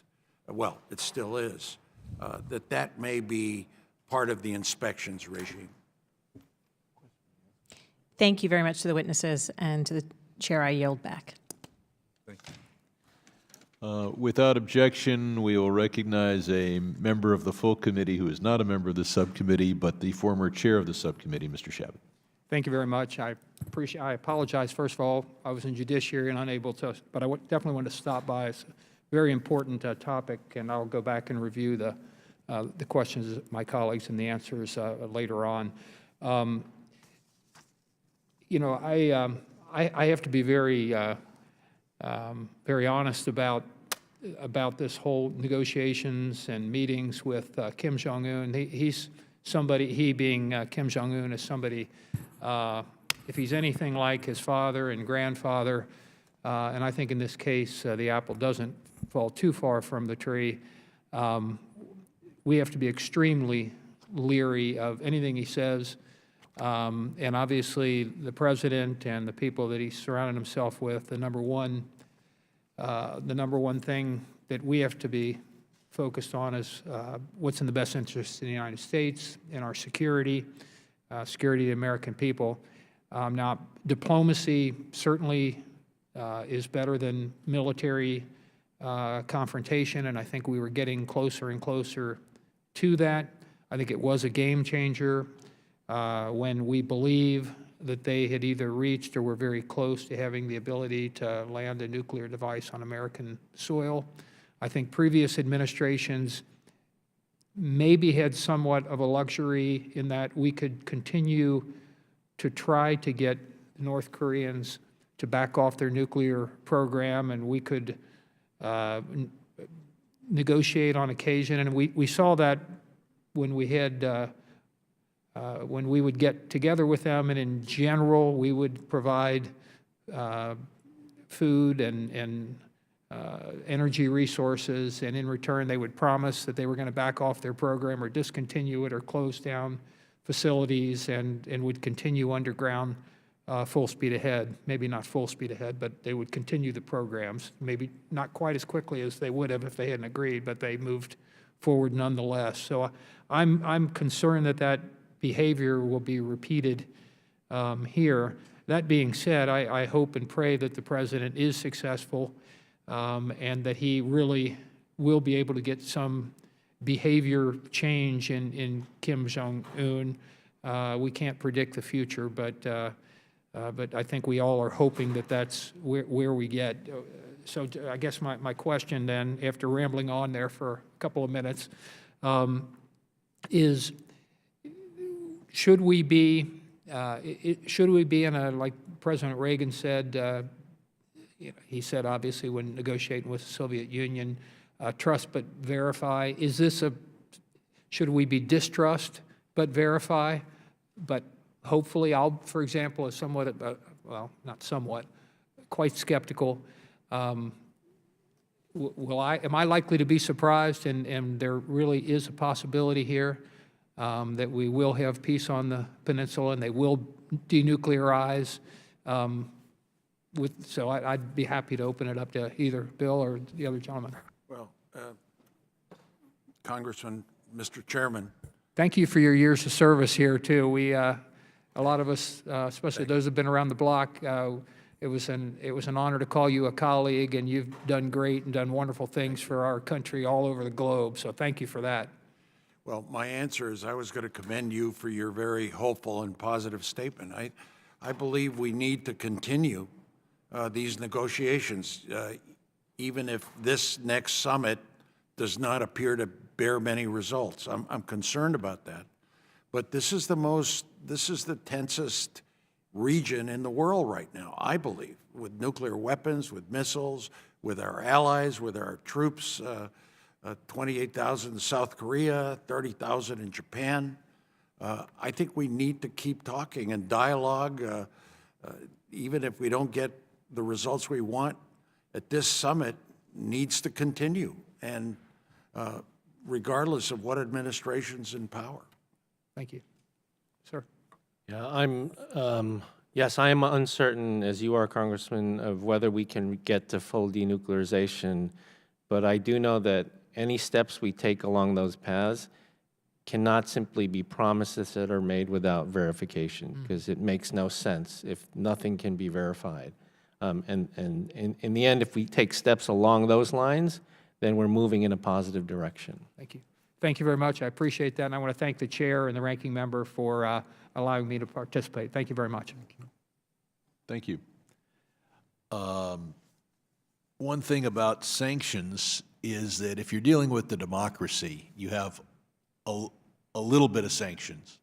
well, it still is, that may be part of the inspections regime. Thank you very much to the witnesses, and to the chair, I yield back. Thank you. Without objection, we will recognize a member of the full committee who is not a member of the subcommittee, but the former chair of the subcommittee, Mr. Shabbat. Thank you very much. I apologize, first of all. I was in judiciary and unable to, but I definitely wanted to stop by. It's a very important topic, and I'll go back and review the questions of my colleagues and the answers later on. You know, I have to be very very honest about this whole negotiations and meetings with Kim Jong-un. He's somebody, he being Kim Jong-un, is somebody, if he's anything like his father and grandfather, and I think in this case the apple doesn't fall too far from the tree, we have to be extremely leery of anything he says. And obviously, the president and the people that he's surrounded himself with, the number one thing that we have to be focused on is what's in the best interest in the United States and our security, security of the American people. Now, diplomacy certainly is better than military confrontation, and I think we were getting closer and closer to that. I think it was a game changer. When we believe that they had either reached or were very close to having the ability to land a nuclear device on American soil. I think previous administrations maybe had somewhat of a luxury in that we could continue to try to get North Koreans to back off their nuclear program, and we could negotiate on occasion, and we saw that when we had when we would get together with them, and in general, we would provide food and energy resources, and in return, they would promise that they were going to back off their program or discontinue it or close down facilities and would continue underground full speed ahead. Maybe not full speed ahead, but they would continue the programs. Maybe not quite as quickly as they would have if they hadn't agreed, but they moved forward nonetheless. So I'm concerned that that behavior will be repeated here. That being said, I hope and pray that the president is successful and that he really will be able to get some behavior change in Kim Jong-un. We can't predict the future, but I think we all are hoping that that's where we get. So I guess my question then, after rambling on there for a couple of minutes, is should we be in a, like President Reagan said, he said obviously when negotiating with the Soviet Union, trust but verify. Is this should we be distrust but verify? But hopefully, for example, is somewhat, well, not somewhat, quite skeptical. Am I likely to be surprised, and there really is a possibility here that we will have peace on the peninsula and they will denuclearize? So I'd be happy to open it up to either Bill or the other gentleman. Well, Congressman, Mr. Chairman. Thank you for your years of service here, too. We, a lot of us, especially those who've been around the block, it was an honor to call you a colleague, and you've done great and done wonderful things for our country all over the globe. So thank you for that. Well, my answer is I was going to commend you for your very hopeful and positive statement. I believe we need to continue these negotiations, even if this next summit does not appear to bear many results. I'm concerned about that. But this is the tensest region in the world right now, I believe, with nuclear weapons, with missiles, with our allies, with our troops, 28,000 in South Korea, 30,000 in Japan. I think we need to keep talking and dialogue, even if we don't get the results we want at this summit, needs to continue, and regardless of what administration's in power. Thank you. Sir. Yeah, yes, I am uncertain, as you are, Congressman, of whether we can get to full denuclearization, but I do know that any steps we take along those paths cannot simply be promises that are made without verification, because it makes no sense if nothing can be verified. And in the end, if we take steps along those lines, then we're moving in a positive direction. Thank you. Thank you very much. I appreciate that, and I want to thank the chair and the ranking member for allowing me to participate. Thank you very much. Thank you. One thing about sanctions is that if you're dealing with the democracy, you have a little bit of sanctions.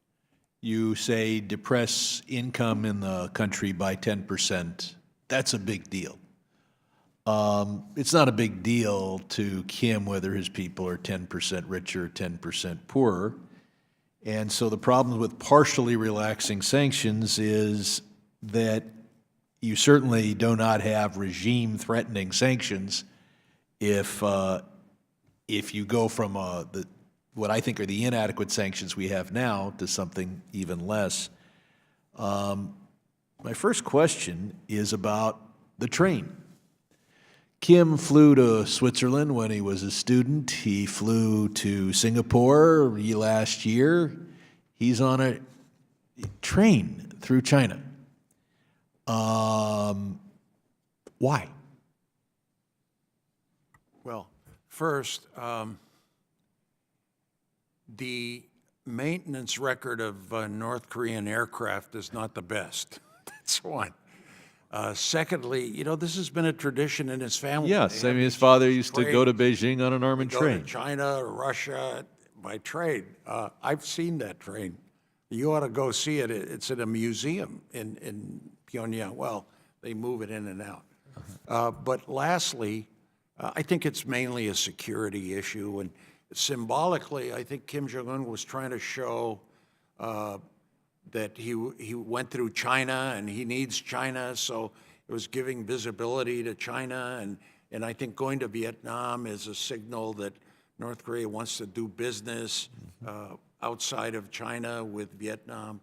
You say depress income in the country by 10%. That's a big deal. It's not a big deal to Kim whether his people are 10% richer or 10% poorer. And so the problem with partially relaxing sanctions is that you certainly do not have regime-threatening sanctions if you go from what I think are the inadequate sanctions we have now to something even less. My first question is about the train. Kim flew to Switzerland when he was a student. He flew to Singapore last year. He's on a train through China. Why? Well, first, the maintenance record of North Korean aircraft is not the best. That's one. Secondly, this has been a tradition in his family. Yes, I mean, his father used to go to Beijing on an armored train. Go to China, Russia by train. I've seen that train. You ought to go see it. It's in a museum in Pyongyang. Well, they move it in and out. But lastly, I think it's mainly a security issue, and symbolically, I think Kim Jong-un was trying to show that he went through China and he needs China, so it was giving visibility to China, and I think going to Vietnam is a signal that North Korea wants to do business outside of China with Vietnam.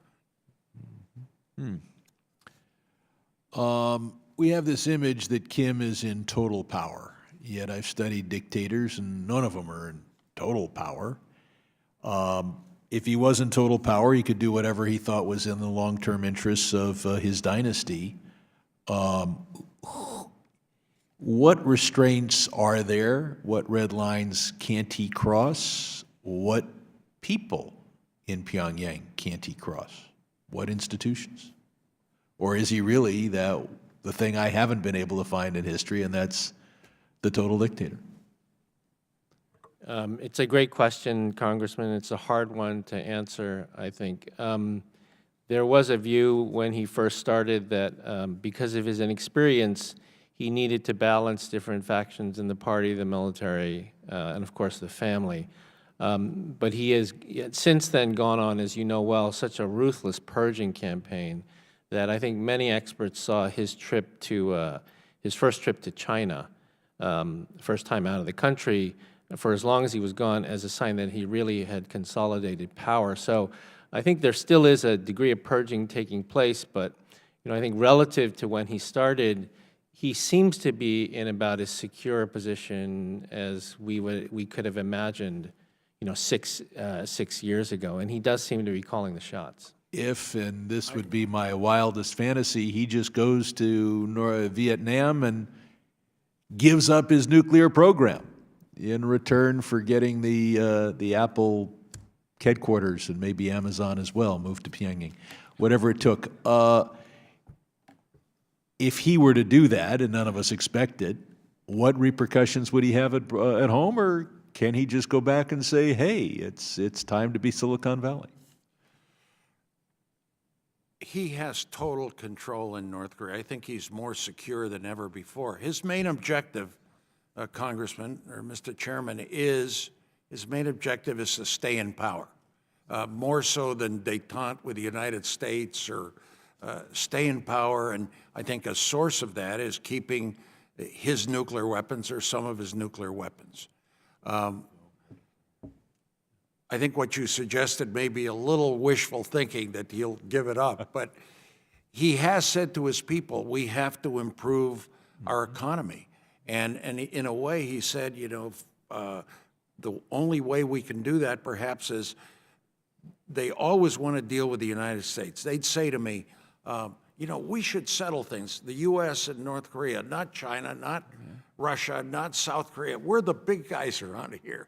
We have this image that Kim is in total power, yet I've studied dictators and none of them are in total power. If he was in total power, he could do whatever he thought was in the long-term interests of his dynasty. What restraints are there? What red lines can't he cross? What people in Pyongyang can't he cross? What institutions? Or is he really the thing I haven't been able to find in history, and that's the total dictator? It's a great question, Congressman. It's a hard one to answer, I think. There was a view when he first started that because of his inexperience, he needed to balance different factions in the party, the military, and of course the family. But he has since then gone on, as you know well, such a ruthless purging campaign that I think many experts saw his trip to his first trip to China, first time out of the country, for as long as he was gone, as a sign that he really had consolidated power. So I think there still is a degree of purging taking place, but I think relative to when he started, he seems to be in about as secure a position as we could have imagined, 6 years ago, and he does seem to be calling the shots. If, and this would be my wildest fantasy, he just goes to Vietnam and gives up his nuclear program in return for getting the Apple headquarters and maybe Amazon as well, moved to Pyongyang, whatever it took. If he were to do that, and none of us expected, what repercussions would he have at home, or can he just go back and say, hey, it's time to be Silicon Valley? He has total control in North Korea. I think he's more secure than ever before. His main objective, Congressman, or Mr. Chairman, his main objective is to stay in power, more so than détente with the United States or stay in power. And I think a source of that is keeping his nuclear weapons or some of his nuclear weapons. I think what you suggested may be a little wishful thinking that he'll give it up, but he has said to his people, we have to improve our economy. And in a way, he said, the only way we can do that perhaps is they always want to deal with the United States. They'd say to me, we should settle things, the U.S. and North Korea, not China, not Russia, not South Korea. We're the big guys around here.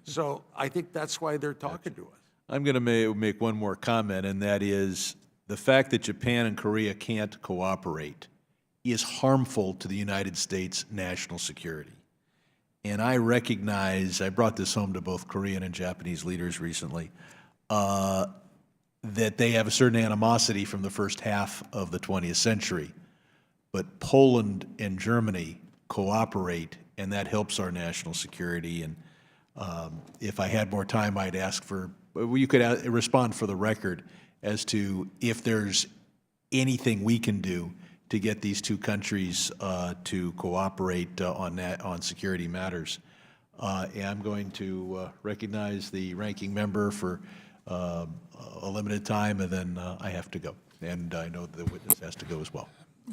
So I think that's why they're talking to us. I'm going to make one more comment, and that is the fact that Japan and Korea can't cooperate is harmful to the United States' national security. And I recognize, I brought this home to both Korean and Japanese leaders recently, that they have a certain animosity from the first half of the 20th century. But Poland and Germany cooperate, and that helps our national security. And if I had more time, I'd ask for, you could respond for the record as to if there's anything we can do to get these two countries to cooperate on security matters. And I'm going to recognize the ranking member for a limited time, and then I have to go. And I know the witness has to go as well.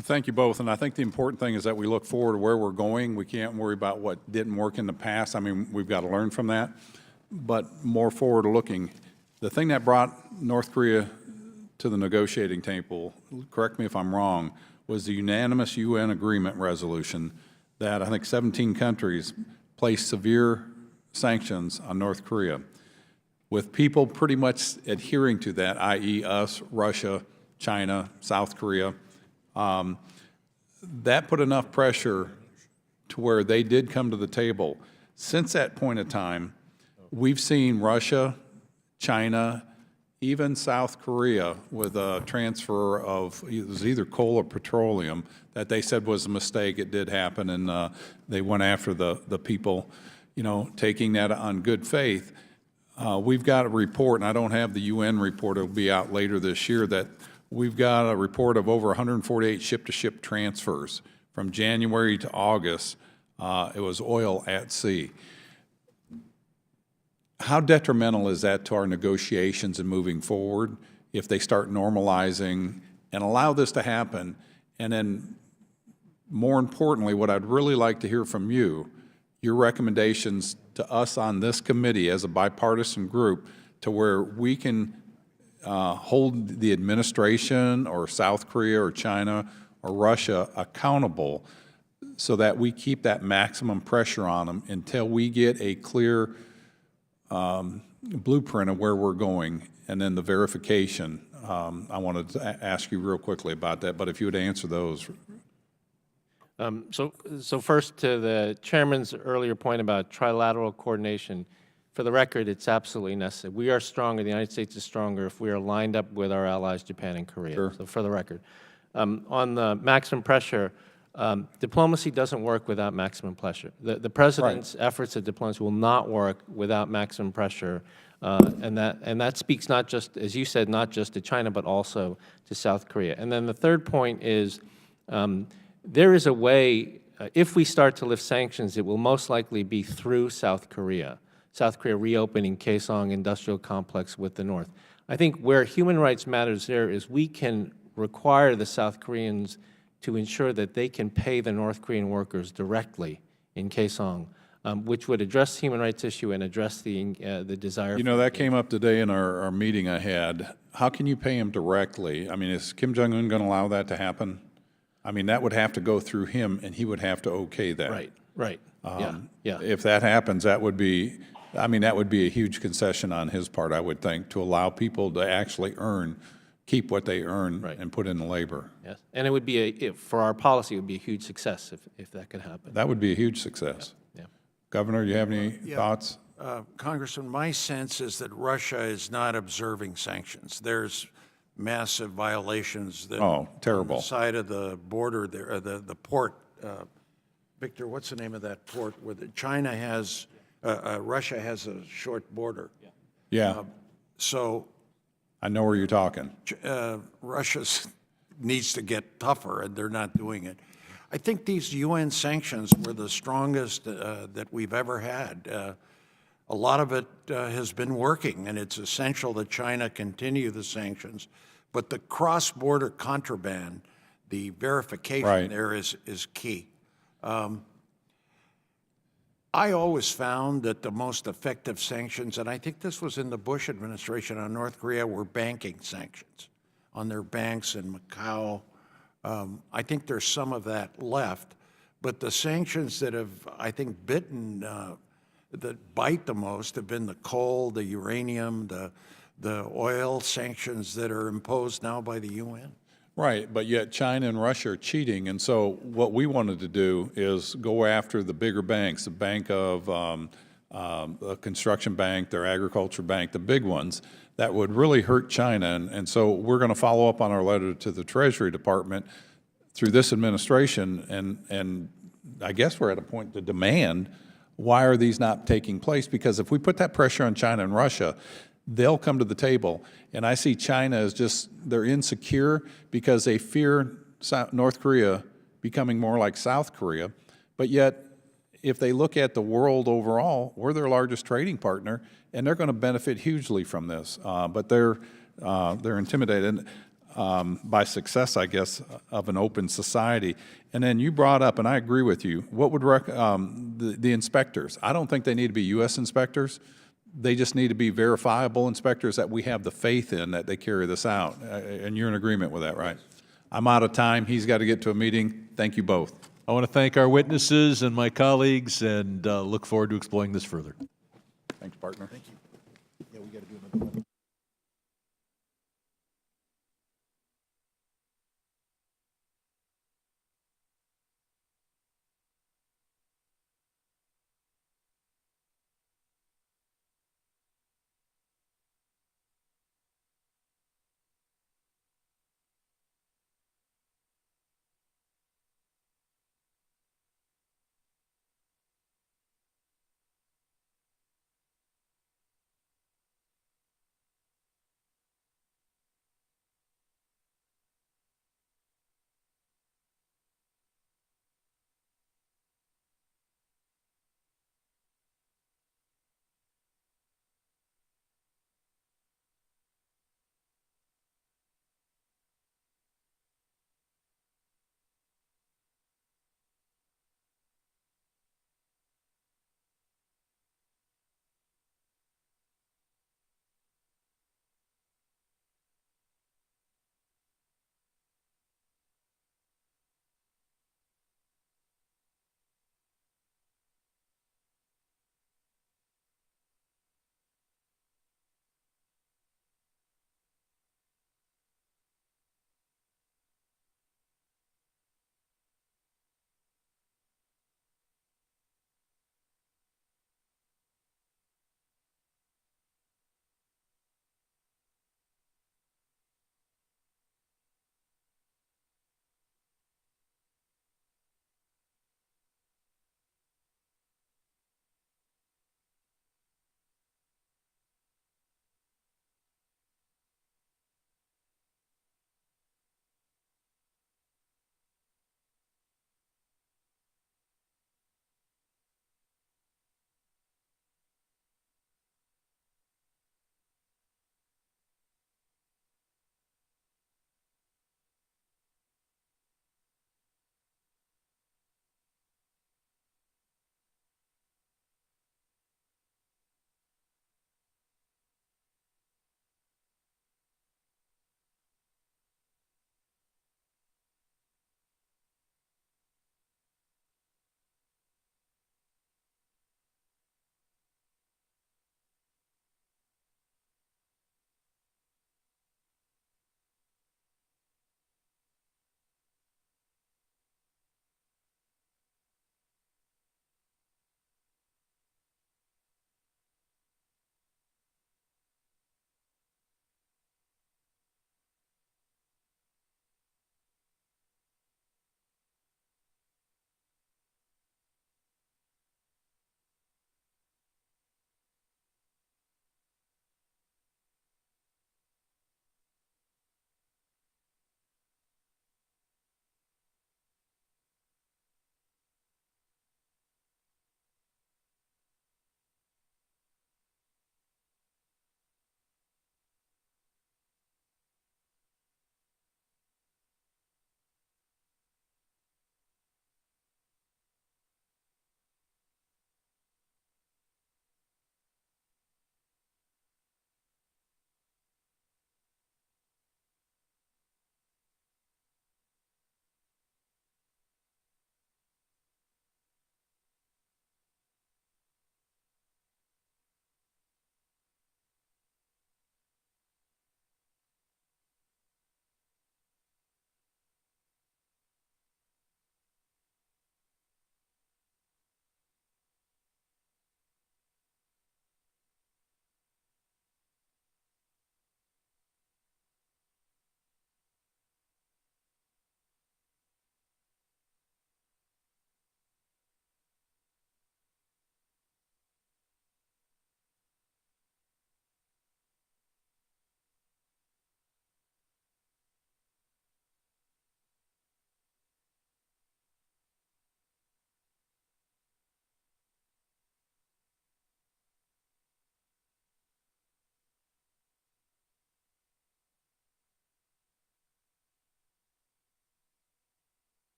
Thank you both, and I think the important thing is that we look forward to where we're going. We can't worry about what didn't work in the past. I mean, we've got to learn from that, but more forward-looking. The thing that brought North Korea to the negotiating table, correct me if I'm wrong, was the unanimous UN agreement resolution that I think 17 countries placed severe sanctions on North Korea, with people pretty much adhering to that, i.e. us, Russia, China, South Korea. That put enough pressure to where they did come to the table. Since that point in time, we've seen Russia, China, even South Korea with a transfer of, it was either coal or petroleum, that they said was a mistake. It did happen, and they went after the people, taking that on good faith. We've got a report, and I don't have the UN report, it'll be out later this year, that we've got a report of over 148 ship-to-ship transfers from January to August. It was oil at sea. How detrimental is that to our negotiations and moving forward if they start normalizing and allow this to happen? And then, more importantly, what I'd really like to hear from you, your recommendations to us on this committee as a bipartisan group to where we can hold the administration or South Korea or China or Russia accountable so that we keep that maximum pressure on them until we get a clear blueprint of where we're going, and then the verification. I wanted to ask you real quickly about that, but if you would answer those. So first, to the chairman's earlier point about trilateral coordination, for the record, it's absolutely necessary. We are stronger, the United States is stronger if we are lined up with our allies, Japan and Korea. Sure. So for the record. On the maximum pressure, diplomacy doesn't work without maximum pressure. The president's efforts at diplomacy will not work without maximum pressure, and that speaks not just, as you said, not just to China, but also to South Korea. And then the third point is there is a way, if we start to lift sanctions, it will most likely be through South Korea. South Korea reopening Kaesong industrial complex with the North. I think where human rights matters there is we can require the South Koreans to ensure that they can pay the North Korean workers directly in Kaesong, which would address the human rights issue and address the desire. That came up today in our meeting I had. How can you pay him directly? I mean, is Kim Jong-un going to allow that to happen? I mean, that would have to go through him, and he would have to okay that. Right. Yeah. If that happens, that would be a huge concession on his part, I would think, to allow people to actually keep what they earn and put in the labor. Yes, and it would be for our policy, it would be a huge success if that could happen. That would be a huge success. Yeah. Governor, do you have any thoughts? Congressman, my sense is that Russia is not observing sanctions. There's massive violations that terrible. on the side of the border there, the port. Victor, what's the name of that port where China has, Russia has a short border? Yeah. So I know where you're talking. Russia needs to get tougher, and they're not doing it. I think these UN sanctions were the strongest that we've ever had. A lot of it has been working, and it's essential that China continue the sanctions. But the cross-border contraband, the verification there is key. I always found that the most effective sanctions, and I think this was in the Bush administration on North Korea, were banking sanctions on their banks in Macau. I think there's some of that left. But the sanctions that have, I think, that bite the most have been the coal, the uranium, the oil sanctions that are imposed now by the UN. Right, but yet China and Russia are cheating, and so what we wanted to do is go after the bigger banks, the bank of the construction bank, their agriculture bank, the big ones, that would really hurt China. And so we're going to follow up on our letter to the Treasury Department through this administration, and I guess we're at a point to demand, why are these not taking place? Because if we put that pressure on China and Russia, they'll come to the table. And I see China as just, they're insecure because they fear North Korea becoming more like South Korea. But yet, if they look at the world overall, we're their largest trading partner, and they're going to benefit hugely from this. But they're intimidated by success, I guess, of an open society. And then you brought up, and I agree with you, what would the inspectors? I don't think they need to be U.S. inspectors. They just need to be verifiable inspectors that we have the faith in that they carry this out. And you're in agreement with that, right? I'm out of time. He's got to get to a meeting. Thank you both. I want to thank our witnesses and my colleagues, and look forward to exploring this further. Thanks, partner. Thank you.